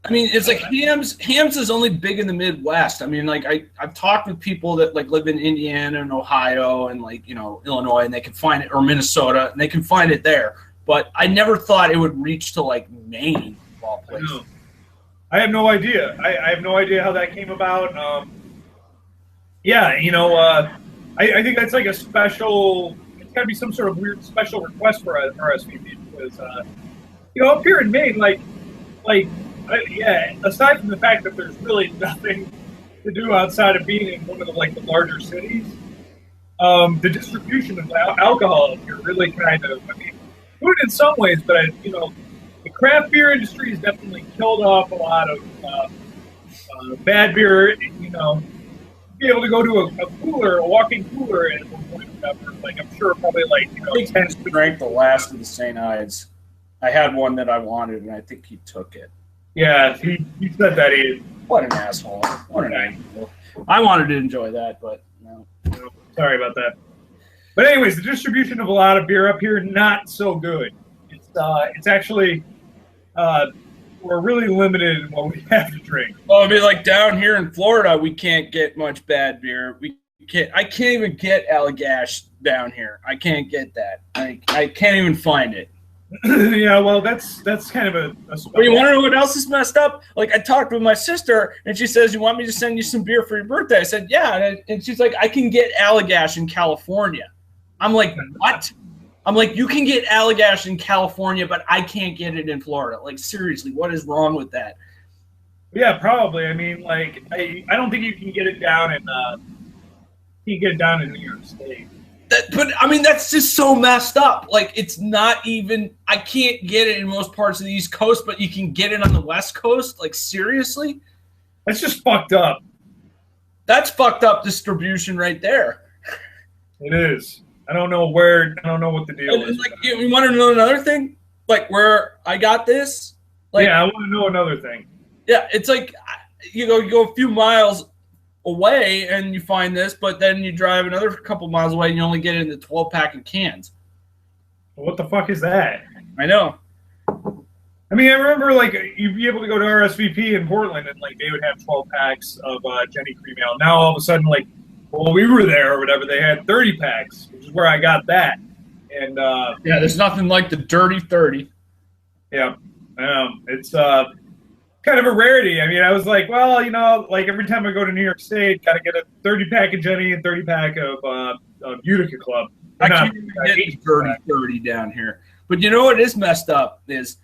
I mean, it's like hams is only big in the Midwest. I mean, like I've talked with people that like live in Indiana and Ohio and like, Illinois, and they can find it, or Minnesota, and they can find it there. But I never thought it would reach to like Maine, of all places. I have no idea. I have no idea how that came about. I think that's like a special. It's got to be some sort of weird special request for RSVP because, up here in Maine, aside from the fact that there's really nothing to do outside of being in one of the larger cities, the distribution of alcohol here really kind of, good in some ways, but the craft beer industry has definitely killed off a lot of bad beer. Be able to go to a walking cooler at one point or whatever. I'm sure probably 10 drank the last of the St. Ides. I had one that I wanted, and I think he took it. Yeah, he said that he. What an asshole! What an asshole! I wanted to enjoy that, but no. Sorry about that. But anyways, the distribution of a lot of beer up here not so good. It's actually we're really limited in what we have to drink. Well, I mean, like down here in Florida, we can't get much bad beer. I can't even get Allagash down here. I can't get that. I can't even find it. Yeah, well, that's kind of a But you want to know what else is messed up? Like, I talked with my sister, and she says, "You want me to send you some beer for your birthday?" I said, "Yeah," and she's like, "I can get Allagash in California." I'm like, "What?" I'm like, "You can get Allagash in California, but I can't get it in Florida." Like, seriously, what is wrong with that? Yeah, probably. I mean, I don't think you can get it down in New York State. But I mean, that's just so messed up. Like, it's not even. I can't get it in most parts of the East Coast, but you can get it on the West Coast. Like, seriously, that's just fucked up. That's fucked up distribution right there. It is. I don't know what the deal is. Like, you want to know another thing? Like, where I got this? Like, yeah, I want to know another thing. Yeah, it's like you go a few miles away and you find this, but then you drive another couple miles away and you only get it in the 12-pack of cans. What the fuck is that? I know. I mean, I remember you'd be able to go to RSVP in Portland and they would have 12 packs of Jenny Cream Ale. Now all of a sudden, we were there or whatever, they had 30 packs, which is where I got that. And yeah, there's nothing like the Dirty 30. Yeah, it's kind of a rarity. I mean, I was like, well, every time I go to New York State, got to get a 30-pack of Jenny and 30-pack of Utica Club. I can't even get Dirty 30 down here. But you know what is messed up is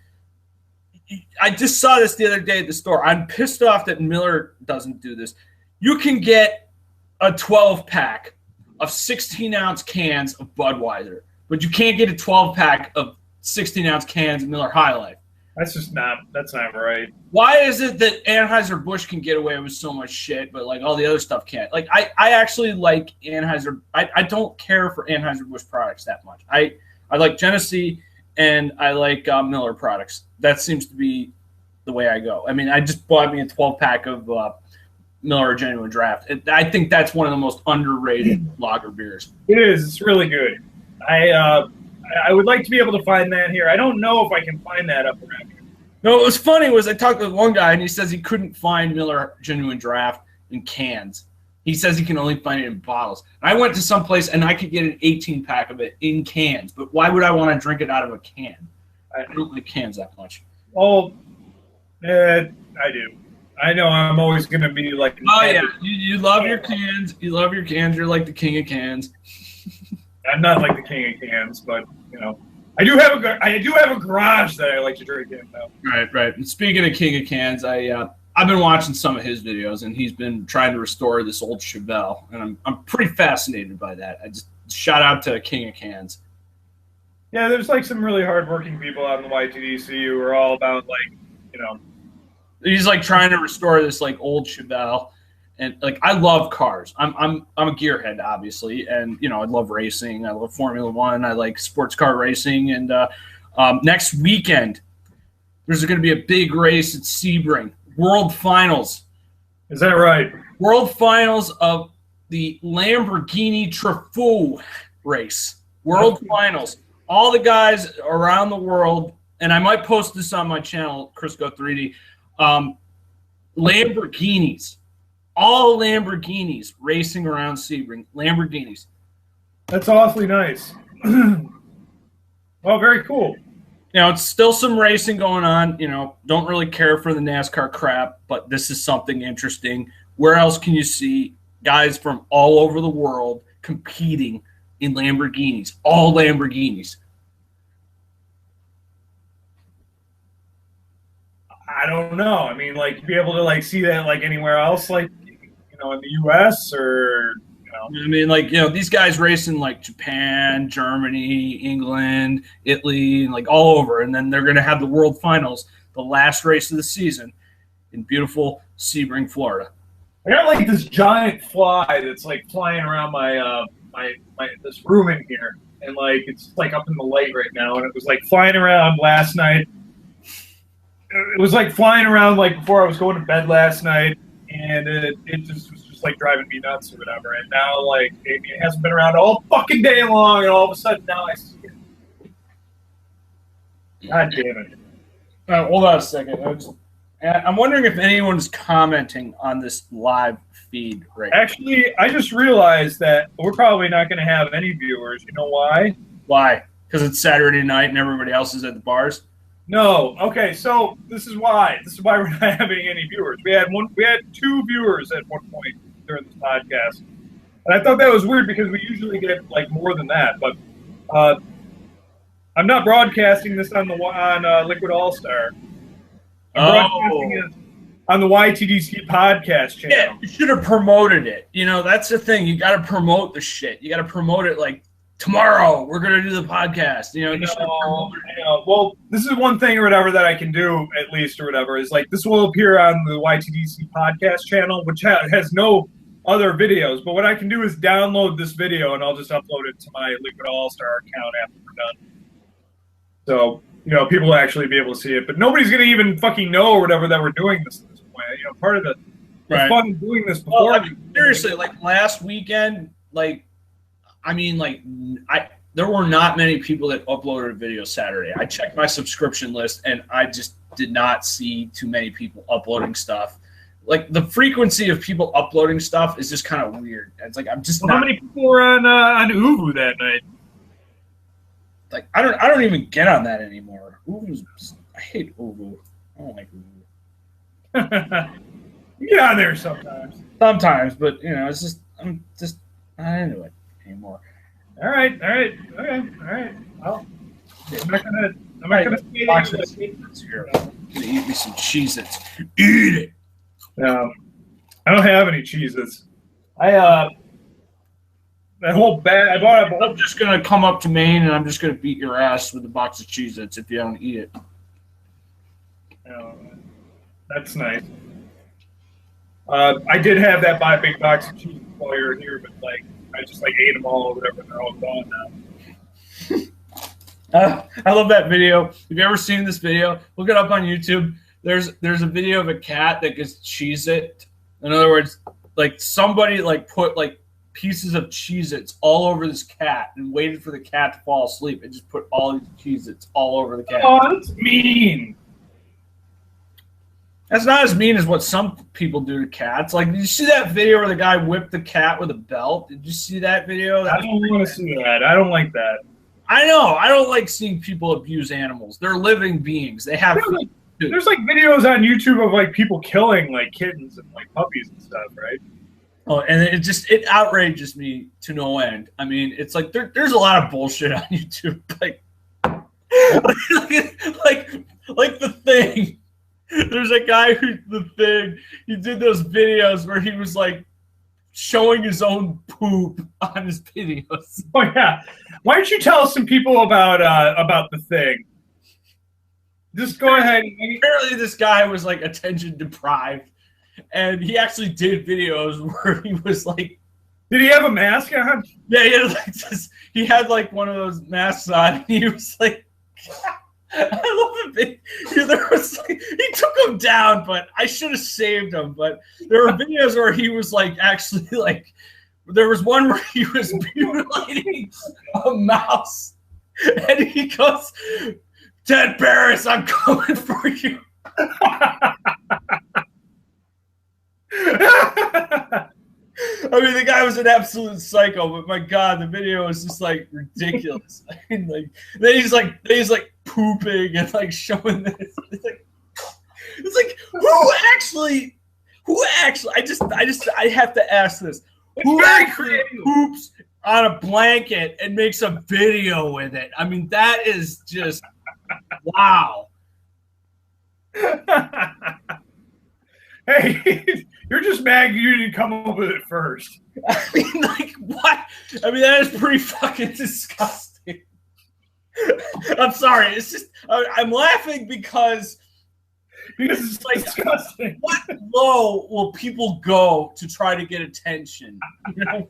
I just saw this the other day at the store. I'm pissed off that Miller doesn't do this. You can get a 12-pack of 16-ounce cans of Budweiser, but you can't get a 12-pack of 16-ounce cans of Miller High Life. That's not right. Why is it that Anheuser-Busch can get away with so much shit, but all the other stuff can't? I actually like Anheuser. I don't care for Anheuser-Busch products that much. I like Genesee and I like Miller products. That seems to be the way I go. I mean, I just bought me a 12-pack of Miller Genuine Draft. I think that's one of the most underrated lager beers. It is. It's really good. I would like to be able to find that here. I don't know if I can find that up around here. No, what was funny was I talked with one guy, and he says he couldn't find Miller Genuine Draft in cans. He says he can only find it in bottles. I went to some place, and I could get an 18-pack of it in cans. But why would I want to drink it out of a can? I don't like cans that much. Well, I do. I know I'm always going to be like. Oh yeah, you love your cans. You love your cans. You're like the king of cans. I'm not like the king of cans, but I do have a garage that I like to drink in though. Right. And speaking of king of cans, I've been watching some of his videos, and he's been trying to restore this old Chevelle, and I'm pretty fascinated by that. I just shout out to King of Cans. Yeah, there's like some really hardworking people out in the YTDC who are all about He's like trying to restore this like old Chevelle, and like I love cars. I'm a gearhead, obviously, and I love racing. I love Formula One. I like sports car racing, and next weekend there's going to be a big race at Sebring, World Finals. Is that right? World Finals of the Lamborghini Truffaut race. World Finals. All the guys around the world, and I might post this on my channel, Crisco 3D. Lamborghinis, all Lamborghinis racing around Sebring. Lamborghinis. That's awfully nice. Oh, very cool. It's still some racing going on. Don't really care for the NASCAR crap, but this is something interesting. Where else can you see guys from all over the world competing in Lamborghinis? All Lamborghinis. I don't know. I mean, to be able to see that anywhere else, in the U.S. or I mean, these guys race in Japan, Germany, England, Italy, and all over, and then they're going to have the World Finals, the last race of the season, in beautiful Sebring, Florida. I got this giant fly that's flying around my this room in here, and it's up in the light right now, and it was flying around last night. It was flying around before I was going to bed last night, and it just was just driving me nuts or whatever. And now it hasn't been around all fucking day long, and all of a sudden now I see it. God damn it! Hold on a second. I'm wondering if anyone's commenting on this live feed right now. Actually, I just realized that we're probably not going to have any viewers. You know why? Why? Because it's Saturday night and everybody else is at the bars. No. Okay, so this is why. This is why we're not having any viewers. We had two viewers at one point during this podcast. And I thought that was weird because we usually get more than that. But I'm not broadcasting this on Liquid All Star. I'm broadcasting it on the YTDC podcast channel. Yeah, you should have promoted it. That's the thing. You got to promote the shit. You got to promote it tomorrow we're going to do the podcast. Well, this is one thing or whatever that I can do at least or whatever is this will appear on the YTDC podcast channel, which has no other videos. But what I can do is download this video and I'll just upload it to my Liquid All-Star account after we're done. So, people will actually be able to see it. But nobody's going to even fucking know or whatever that we're doing this at this point. Part of the fun of doing this before. Well, seriously, last weekend, there were not many people that uploaded a video Saturday. I checked my subscription list, and I just did not see too many people uploading stuff. The frequency of people uploading stuff is just kind of weird. It's I'm just not. How many people were on Uvu that night? I don't even get on that anymore. I hate Uvu. I don't like Uvu. You get on there sometimes. Sometimes, but it's just I'm not into it anymore. All right. Okay. All right. Well, I'm not gonna watch this here. I'm gonna eat me some Cheez-Its. Eat it. No, I don't have any Cheez-Its. That whole bag. I bought it. I'm just gonna come up to Maine and I'm just gonna beat your ass with a box of Cheez-Its if you don't eat it. That's nice. I did have that big box of Cheez-Its while you were here, but I just ate them all or whatever. They're all gone now. I love that video. Have you ever seen this video? Look it up on YouTube. There's a video of a cat that gets Cheez-It. In other words, like somebody like put like pieces of Cheez-Its all over this cat and waited for the cat to fall asleep and just put all these Cheez-Its all over the cat. Oh, that's mean. That's not as mean as what some people do to cats. Like, did you see that video where the guy whipped the cat with a belt? Did you see that video? I don't want to see that. I don't like that. I know. I don't like seeing people abuse animals. They're living beings. They have. There's like videos on YouTube of like people killing like kittens and like puppies and stuff, right? Oh, and it outrages me to no end. I mean, it's like there's a lot of bullshit on YouTube, like the Thing. There's a guy he did those videos where he was like showing his own poop on his videos. Oh yeah. Why don't you tell some people about the Thing? Just go ahead. Apparently this guy was like attention deprived, and he actually did videos where he was like, did he have a mask on? Yeah, he had like one of those masks on, and he was like, I love it. There was like, he took him down, but I should have saved him. But there were videos where he was like actually like, there was one where he was mutilating a mouse, and he goes, "Ted Barris, I'm coming for you." I mean, the guy was an absolute psycho, but my God, the video was just like ridiculous. I mean, like then he's like pooping and like showing this. It's like who actually? I have to ask this. Who actually poops on a blanket and makes a video with it? I mean, that is just wow. Hey, you're just mad you didn't come up with it first. I mean, like, what? I mean, that is pretty fucking disgusting. I'm sorry. It's just, I'm laughing because it's like disgusting. What low will people go to try to get attention? You know?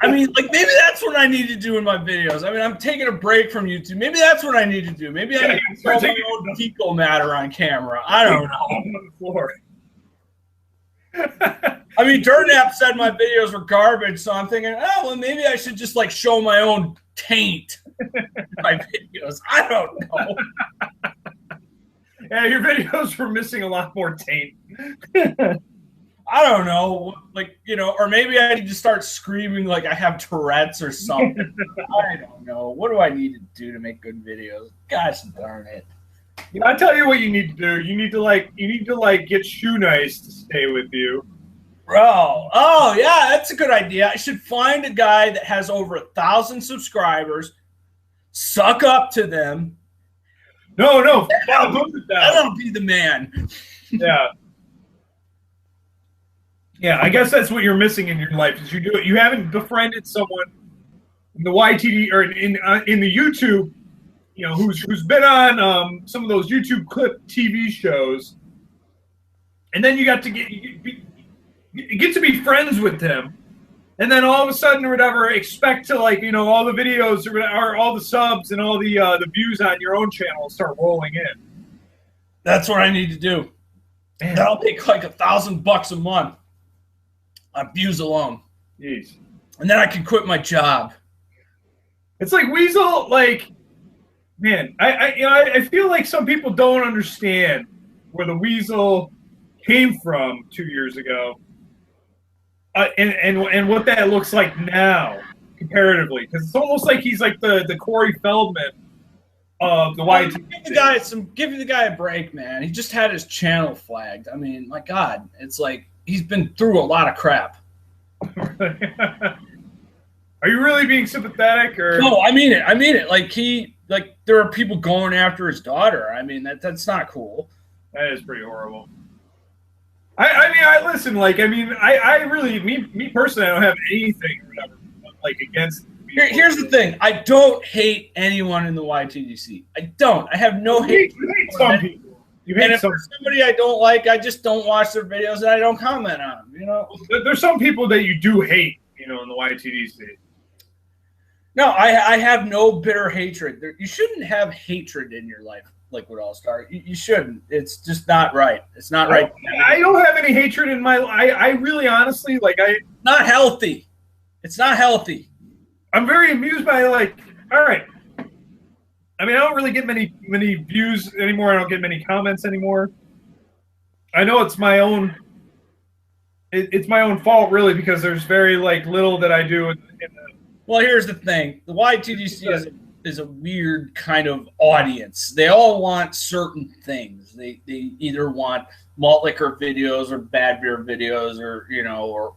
I mean, like, maybe that's what I need to do in my videos. I mean, I'm taking a break from YouTube. Maybe that's what I need to do. Maybe I need to throw my own fecal matter on camera. I don't know. On the floor. I mean, Dirtnap said my videos were garbage, so I'm thinking, oh, well, maybe I should just, like, show my own taint in my videos. I don't know. Yeah, your videos were missing a lot more taint. I don't know, like, you know, or maybe I need to start screaming like I have Tourette's or something. I don't know. What do I need to do to make good videos? Gosh darn it. You know, I tell you what you need to do. You need to get Shoe Nice to stay with you. Bro. Oh, yeah, that's a good idea. I should find a guy that has over 1,000 subscribers, suck up to them. No. That'll be the man. Yeah. Yeah, I guess that's what you're missing in your life. Is you haven't befriended someone in the YTD or in the YouTube, you know, who's been on some of those YouTube clip TV shows, and then you get to be friends with them, and then all of a sudden or whatever, expect to, like, you know, all the videos or all the subs and all the views on your own channel start rolling in. That's what I need to do. Man. That'll make like $1,000 a month. On views alone. Jeez. And then I can quit my job. It's like Weasel, like, man, I feel like some people don't understand where the Weasel came from 2 years ago, and what that looks like now comparatively, because it's almost like he's like the Corey Feldman of the YTDC. Give the guy a break, man. He just had his channel flagged. I mean, my God, it's like. He's been through a lot of crap. Are you really being sympathetic, or no? I mean it. Like there are people going after his daughter. I mean that's not cool. That is pretty horrible. I listen. Like I really me personally, I don't have anything or whatever like against. Here's the thing. I don't hate anyone in the YTDC. I don't. I have no hate. You hate some people. And if there's somebody I don't like, I just don't watch their videos and I don't comment on them. You know, there's some people that you do hate. You in the YTDC. No, I have no bitter hatred. You shouldn't have hatred in your life, Liquid All-Star. You shouldn't. It's just not right. It's not right. I don't have any hatred in my life. I really honestly not healthy. It's not healthy. I'm very amused by all right. I mean, I don't really get many views anymore. I don't get many comments anymore. I know it's my own. It's my own fault, really, because there's very little that I do in the. Well, here's the thing: the YTDC is a weird kind of audience. They all want certain things. They either want malt liquor videos or bad beer videos, or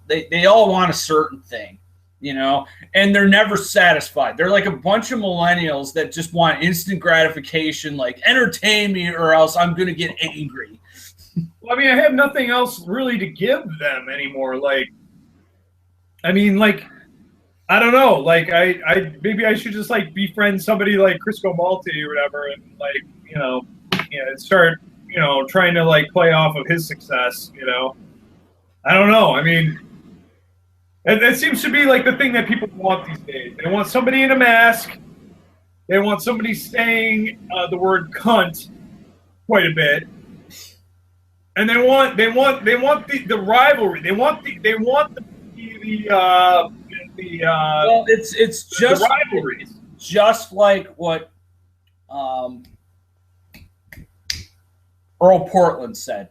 they all want a certain thing. And they're never satisfied. They're like a bunch of millennials that just want instant gratification, like entertain me or else I'm going to get angry. Well, I mean, I have nothing else really to give them anymore. I don't know. I maybe I should just befriend somebody like Crisco Malty or whatever, and start trying to play off of his success. I don't know. I mean. That seems to be the thing that people want these days. They want somebody in a mask. They want somebody saying the word cunt quite a bit, and they want the rivalry. They want well, it's just the rivalries. Just like what Earl Portland said.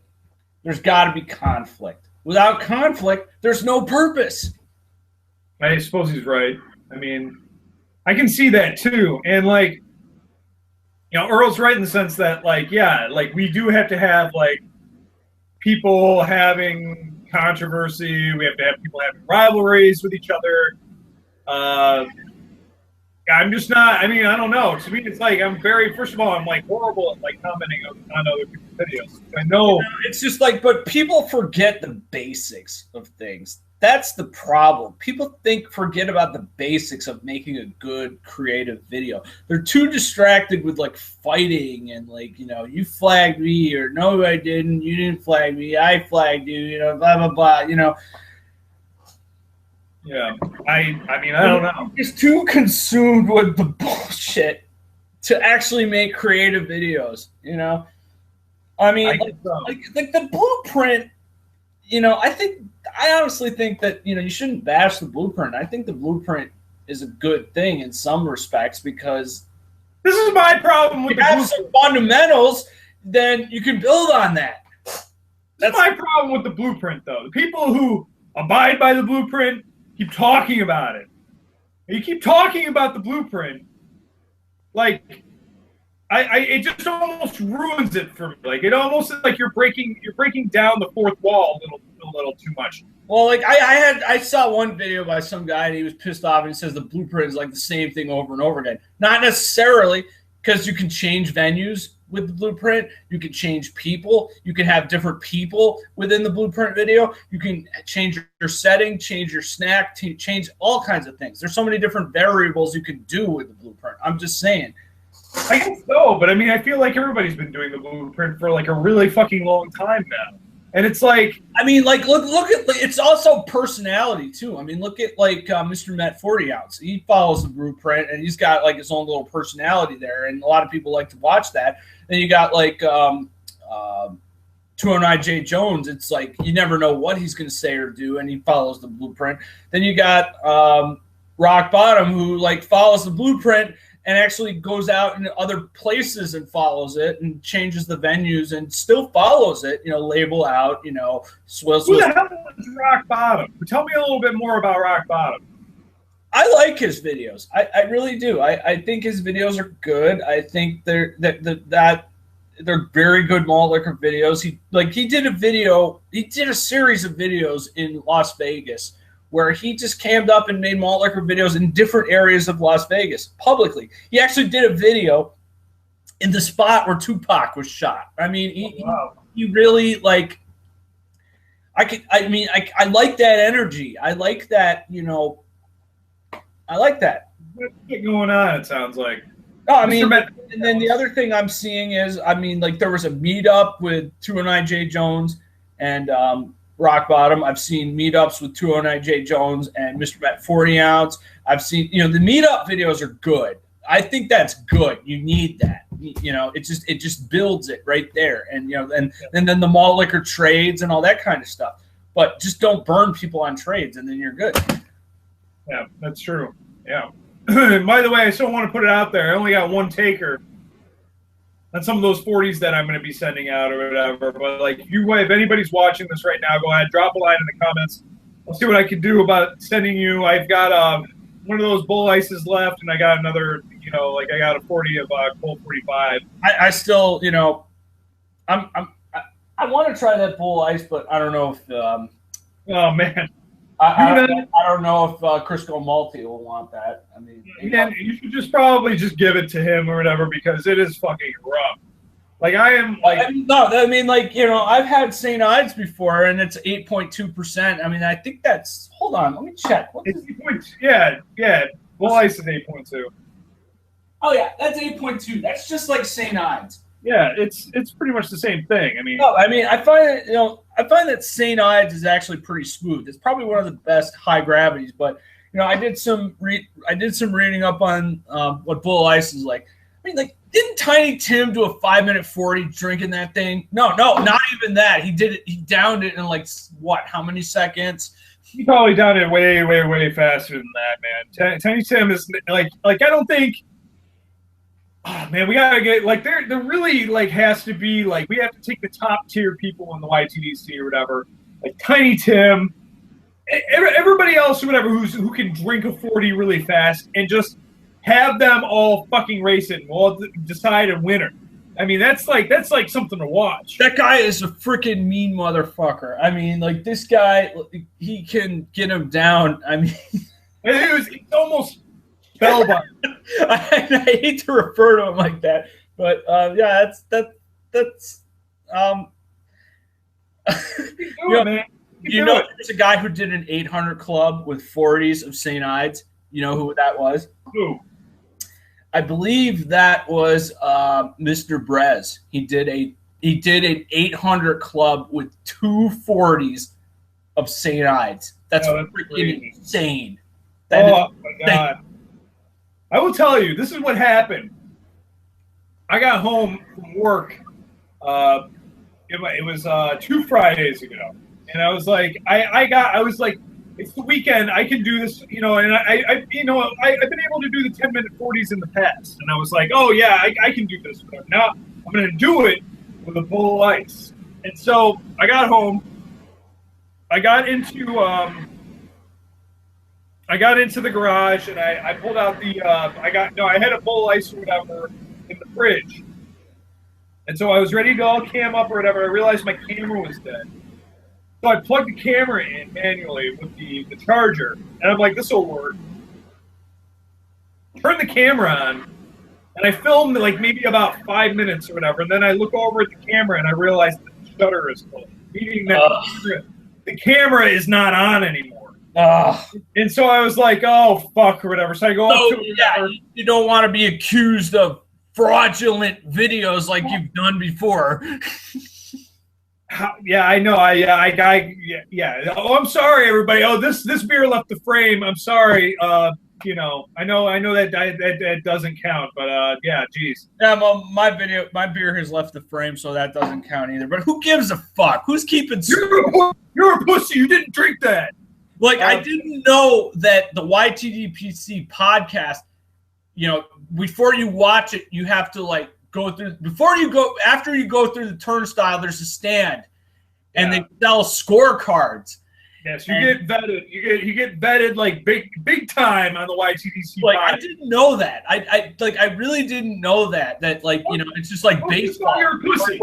There's got to be conflict. Without conflict, there's no purpose. I suppose he's right. I mean, I can see that too. And Earl's right in the sense that we do have to have people having controversy. We have to have people having rivalries with each other. I'm just not. I mean, I don't know. To me, it's I'm very. First of all, I'm horrible at commenting on other people's videos. I know it's just but people forget the basics of things. That's the problem. People forget about the basics of making a good creative video. They're too distracted with fighting and you flagged me or no, I didn't. You didn't flag me. I flagged you. Blah blah blah. Yeah, I mean, I don't know. He's too consumed with the bullshit to actually make creative videos. I mean, the blueprint. I honestly think that you shouldn't bash the blueprint. I think the blueprint is a good thing in some respects because this is my problem with the blueprint. Some fundamentals, then you can build on that. That's my problem with the blueprint, though. The people who abide by the blueprint keep talking about it. You keep talking about the blueprint, it just almost ruins it for me. It almost is you're breaking down the fourth wall a little too much. Well, I saw one video by some guy and he was pissed off and he says the blueprint is the same thing over and over again. Not necessarily, because you can change venues with the blueprint. You can change people. You can have different people within the blueprint video. You can change your setting, change your snack, change all kinds of things. There's so many different variables you can do with the blueprint. I'm just saying. I guess so, but I mean, I feel everybody's been doing the blueprint for a really fucking long time now. And it's look at it's also personality too. I mean, look at Mr. Met 40 Ounce. He follows the blueprint and he's got his own little personality there, and a lot of people like to watch that. Then you got 209J Jones. It's you never know what he's going to say or do, and he follows the blueprint. Then you got Rock Bottom, who follows the blueprint and actually goes out in other places and follows it and changes the venues and still follows it, label out, swill. Who the hell is Rock Bottom? Tell me a little bit more about Rock Bottom. I like his videos. I really do. I think his videos are good. I think they're very good malt liquor videos. He did a series of videos in Las Vegas where he just cammed up and made malt liquor videos in different areas of Las Vegas publicly. He actually did a video in the spot where Tupac was shot. I mean, he really I like that energy. I like that, I like that. What's going on, it sounds like. No, I mean, and then the other thing I'm seeing is, there was a meetup with 209J Jones and Rock Bottom. I've seen meetups with 209 J Jones and Mr. Matt 40 ounce. I've seen, the meetup videos are good. I think that's good. You need that. It just builds it right there. And and then the malt liquor trades and all that kind of stuff. But just don't burn people on trades, and then you're good. Yeah, that's true. Yeah. By the way, I still want to put it out there. I only got one taker on some of those 40s that I'm going to be sending out or whatever. But if anybody's watching this right now, go ahead, drop a line in the comments. I'll see what I can do about sending you. I've got one of those bull ices left, and I got another. I got a 40 of Colt 45. I still, I want to try that bull ice, but I don't know if. Oh man. I don't know if Crisco Malty will want that. I mean, you should probably just give it to him or whatever, because it is fucking rough. I've had St. Ides before, and it's 8.2%. I mean, I think that's. Hold on, let me check. Yeah. Bull ice is 8.2. Oh yeah, that's 8.2. That's just like St. Ides. Yeah, it's pretty much the same thing. I find that St. Ides is actually pretty smooth. It's probably one of the best high gravities. But I did some reading up on what bull ice is like. Didn't Tiny Tim do a 5-minute 40 drinking that thing? No, not even that. He did it. He downed it in how many seconds? He probably downed it way, way, way faster than that, man. Tiny Tim is I don't think. Oh, man, we gotta get there really has to be we have to take the top tier people in the YTDC or whatever, Tiny Tim, everybody else or whatever who can drink a 40 really fast, and just have them all fucking race it and we'll decide a winner. I mean, that's something to watch. That guy is a freaking mean motherfucker. I mean, this guy, he can get him down. I mean, it's almost spellbound. I hate to refer to him like that, but that's there's a guy who did an 800 club with 40s of St. Ides. You know who that was? Who? I believe that was Mr. Brez. He did an 800 club with 2 40s of St. Ides. That's freaking insane. My God. I will tell you, this is what happened. I got home from work. It was 2 Fridays ago, and I was like, it's the weekend. I can do this, and I've been able to do the 10-minute 40s in the past, and I was like, oh yeah, I can do this. Now I'm going to do it with a bull of ice. And so I got home. I got into the garage, and I pulled out I had a bowl of ice or whatever in the fridge. And so I was ready to all cam up or whatever. I realized my camera was dead. So I plugged the camera in manually with the charger. And I'm like, this will work. Turn the camera on, and I filmed maybe about 5 minutes or whatever. And then I look over at the camera, and I realize the shutter is closed, meaning that the camera is not on anymore. And so I was like, oh, fuck, or whatever. So I go up to it. You don't want to be accused of fraudulent videos like you've done before. Yeah, I know. Yeah. Oh, I'm sorry, everybody. Oh, this beer left the frame. I'm sorry. I know that doesn't count, but yeah, geez. Yeah, well, my beer has left the frame, so that doesn't count either. But who gives a fuck? Who's keeping? You're a pussy. You didn't drink that. I didn't know that the YTDC podcast. Before you watch it, you have to go through. After you go through the turnstile, there's a stand, and they sell scorecards. Yes, you get vetted. You get vetted big time on the YTDC. I didn't know that. I really didn't know that. It's just baseball. You're a pussy.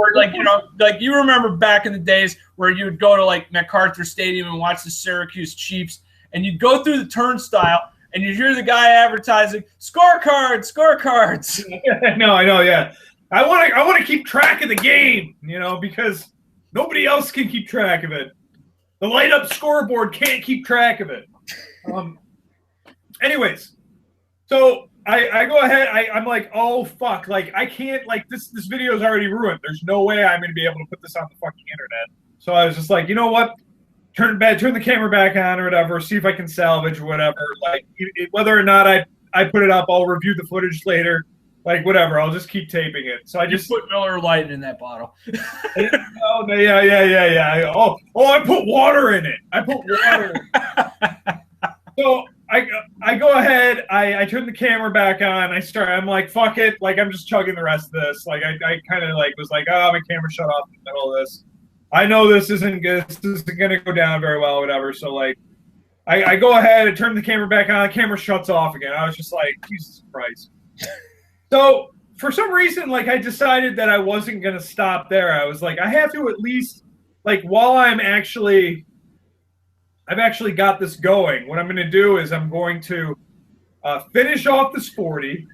You remember back in the days where you would go to MacArthur Stadium and watch the Syracuse Chiefs, and you'd go through the turnstile and you'd hear the guy advertising scorecards. No, I know. Yeah, I want to keep track of the game. Because nobody else can keep track of it. The light-up scoreboard can't keep track of it. Anyways, so I go ahead. I'm like, oh, fuck. I can't, this video is already ruined. There's no way I'm going to be able to put this on the fucking internet. So I was just like, you know what? turn the camera back on or whatever, see if I can salvage or whatever. Like whether or not I put it up, I'll review the footage later. Like whatever, I'll just keep taping it. So I just put Miller Lite in that bottle. Oh yeah. Oh, I put water in it. I put water in it. So I go ahead, I turn the camera back on, I'm like, fuck it, like I'm just chugging the rest of this. Like I kind of like was like, oh, my camera shut off in the middle of this. I know this isn't good, this isn't gonna go down very well, whatever. So like I go ahead and turn the camera back on, the camera shuts off again. I was just like, Jesus Christ. So for some reason, like I decided that I wasn't gonna stop there. I was like, I have to at least, like, while I've actually got this going, what I'm going to do is I'm going to finish off this 40,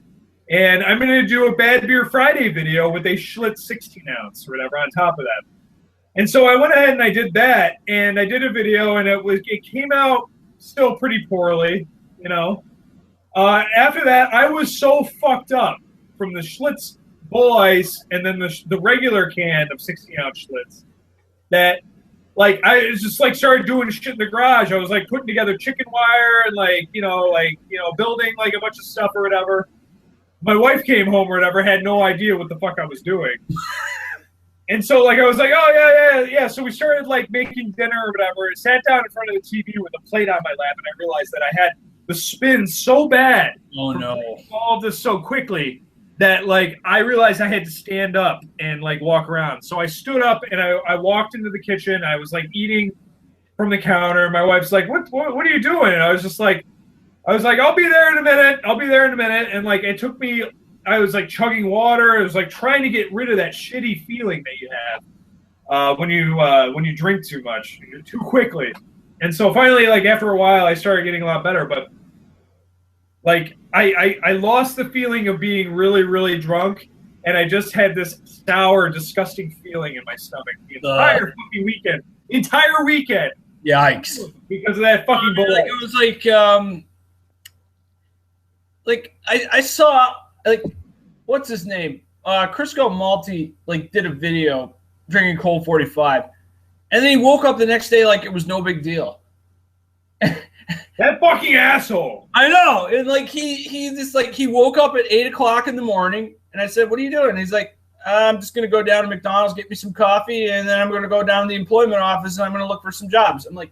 and I'm going to do a Bad Beer Friday video with a Schlitz 16 ounce or whatever on top of that. And so I went ahead and I did that, and I did a video, and it came out still pretty poorly, you know. After that, I was so fucked up from the Schlitz Bull Ice and then the regular can of 16-ounce Schlitz that, like, I was just like started doing shit in the garage. I was like putting together chicken wire and building like a bunch of stuff or whatever. My wife came home or whatever, had no idea what the fuck I was doing. And so like I was like, oh yeah. So we started like making dinner or whatever. I sat down in front of the TV with a plate on my lap, and I realized that I had the spin so bad. Oh no! All of this so quickly that like I realized I had to stand up and like walk around. So I stood up and I walked into the kitchen. I was like eating from the counter. My wife's like, what are you doing? And I was like, I'll be there in a minute. And like it took me, I was like chugging water. I was like trying to get rid of that shitty feeling that you have when you drink too much, too quickly. And so finally, like after a while, I started getting a lot better. But like I lost the feeling of being really, really drunk, and I just had this sour, disgusting feeling in my stomach the entire fucking weekend. Entire weekend. Yikes! Because of that fucking bull. Like, it was like I saw like what's his name? Crisco Malty like did a video drinking Colt 45, and then he woke up the next day like it was no big deal. That fucking asshole. I know. And like he just like he woke up at 8 o'clock in the morning, and I said, "What are you doing?" And he's like, "I'm just gonna go down to McDonald's, get me some coffee, and then I'm gonna go down to the employment office and I'm gonna look for some jobs." I'm like,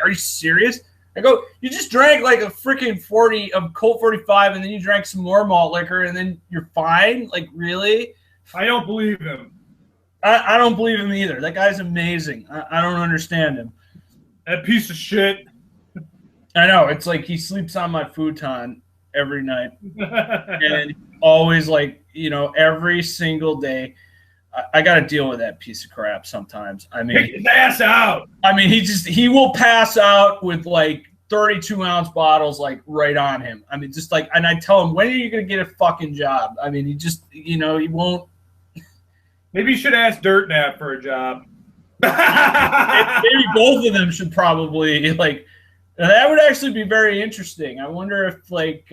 are you serious? I go, you just drank like a freaking 40 of Colt 45, and then you drank some more malt liquor, and then you're fine? Like, really? I don't believe him. I don't believe him either. That guy's amazing. I don't understand him. That piece of shit. I know. It's like he sleeps on my futon every night. And always like, every single day. I got to deal with that piece of crap sometimes. I mean, take his ass out. I mean, he will pass out with like 32-ounce bottles like right on him. I mean, just like, and I tell him, when are you going to get a fucking job? I mean, he just, he won't. Maybe you should ask Dirt Nap for a job. Maybe both of them should probably like. That would actually be very interesting. I wonder if like,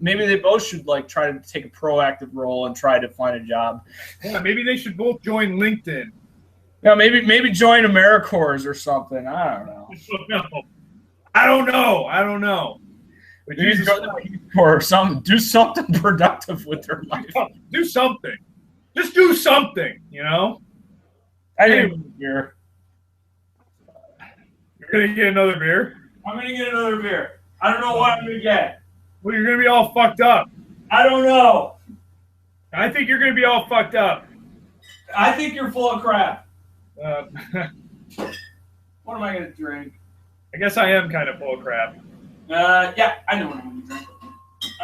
maybe they both should like try to take a proactive role and try to find a job. Yeah, maybe they should both join LinkedIn. Yeah, maybe join AmeriCorps or something. I don't know. I don't know. But Jesus, or something. Do something productive with their life. Do something. Just do something. I need a beer. You're gonna get another beer? I'm gonna get another beer. I don't know what I'm gonna get. Well, you're gonna be all fucked up. I don't know. I think you're gonna be all fucked up. I think you're full of crap. What am I gonna drink? I guess I am kind of full of crap. Yeah, I know what I'm gonna drink.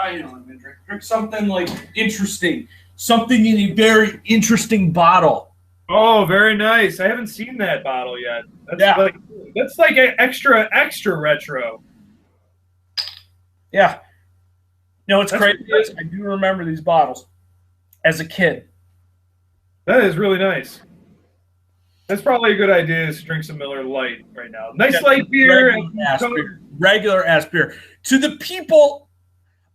I know what I'm gonna drink. Drink something like interesting. Something in a very interesting bottle. Oh, very nice. I haven't seen that bottle yet. That's like an extra retro. Yeah. What's crazy is I do remember these bottles as a kid. That is really nice. That's probably a good idea is to drink some Miller Lite right now. Nice light beer. Regular ass beer. To the people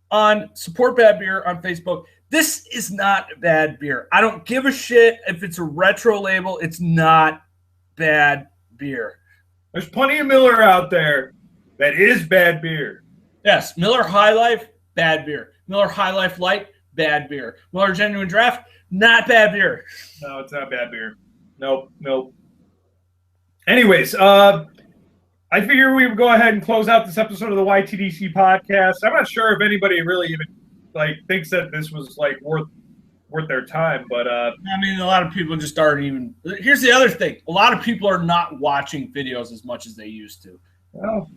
on Support Bad Beer on Facebook, this is not bad beer. I don't give a shit if it's a retro label. It's not bad beer. There's plenty of Miller out there that is bad beer. Yes, Miller High Life, bad beer. Miller High Life Light, bad beer. Miller Genuine Draft, not bad beer. No, it's not bad beer. Nope. Anyways, I figure we would go ahead and close out this episode of the YTDC podcast. I'm not sure if anybody really even thinks that this was worth their time, but I mean, a lot of people just aren't even. Here's the other thing: a lot of people are not watching videos as much as they used to. Well,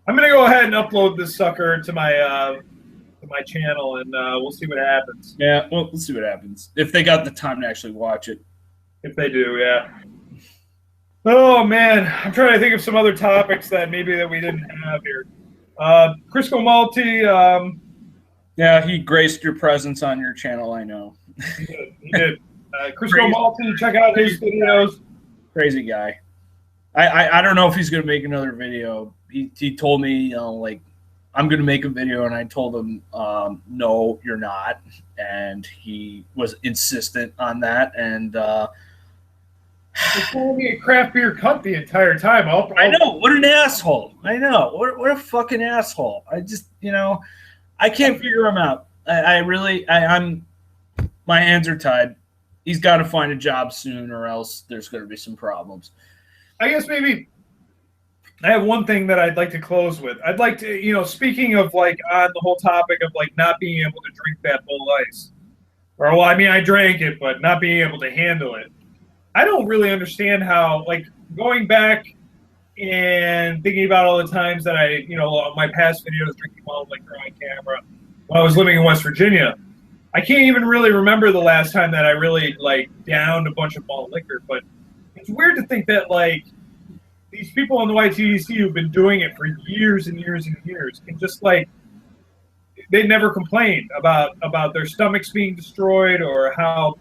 I'm gonna go ahead and upload this sucker to my channel, and we'll see what happens. Yeah, well, let's see what happens if they got the time to actually watch it. If they do, yeah. Oh man, I'm trying to think of some other topics that we didn't have here. Crisco Malty. Yeah, he graced your presence on your channel. I know. He did. Crisco Malty. Check out his videos. Crazy guy. I don't know if he's gonna make another video. He told me, I'm going to make a video, and I told him, no, you're not. And he was insistent on that. And he's calling me a craft beer cunt the entire time. I know. What an asshole. I know. What a fucking asshole. I just, I can't figure him out. I'm my hands are tied. He's got to find a job soon, or else there's going to be some problems. I guess maybe I have one thing that I'd like to close with. I'd like to, speaking of on the whole topic of not being able to drink that Bull Ice, or well, I mean, I drank it, but not being able to handle it. I don't really understand how, going back and thinking about all the times that I, my past videos drinking malt liquor on camera when I was living in West Virginia. I can't even really remember the last time that I really downed a bunch of malt liquor, but it's weird to think that these people on the YTDC who've been doing it for years and years and years can just they never complain about their stomachs being destroyed or how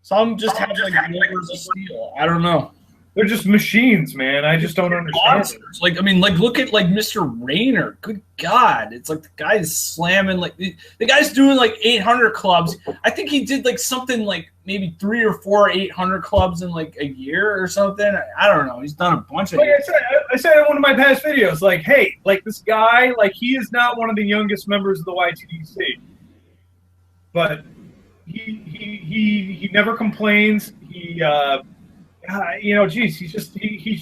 some just have livers of steel. I don't know. They're just machines, man. I just don't understand. Look at Mr. Rayner. Good God, it's the guy is slamming the guy's doing 800 clubs. I think he did something maybe 3 or 4 800 clubs in a year or something. I don't know. He's done a bunch of. I said in one of my past videos, hey, this guy, he is not one of the youngest members of the YTDC, but he never complains. He's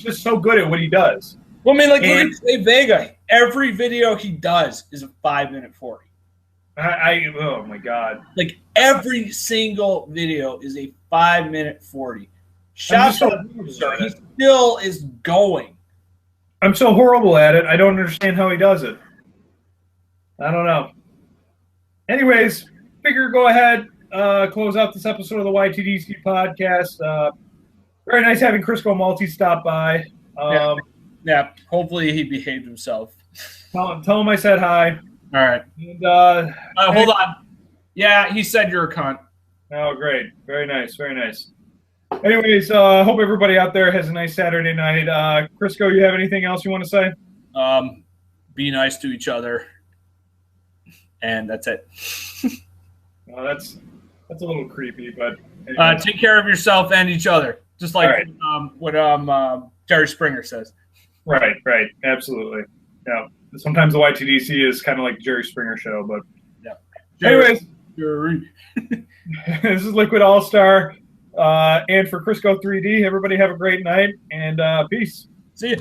just so good at what he does. Well, I mean, look at Dave Vega. Every video he does is a 5-minute 40. Oh my God! Every single video is a 5-minute 40. Shout out to him, sir. He still is going. I'm so horrible at it. I don't understand how he does it. I don't know. Anyways, go ahead, close out this episode of the YTDC podcast. Very nice having Crisco Malty stop by. Yeah, hopefully he behaved himself. Tell him I said hi. All right. And, hold on. Yeah, he said you're a cunt. Oh, great. Very nice. Very nice. Anyways, hope everybody out there has a nice Saturday night. Crisco, you have anything else you want to say? Be nice to each other. And that's it. Well, that's a little creepy, but anyway. Take care of yourself and each other. Just like what Jerry Springer says. Right, absolutely. Yeah. Sometimes the YTDC is kind of like Jerry Springer show, but yeah. Anyways, Jerry. This is Liquid All-Star, and for Crisco 3D, everybody have a great night and peace. See you.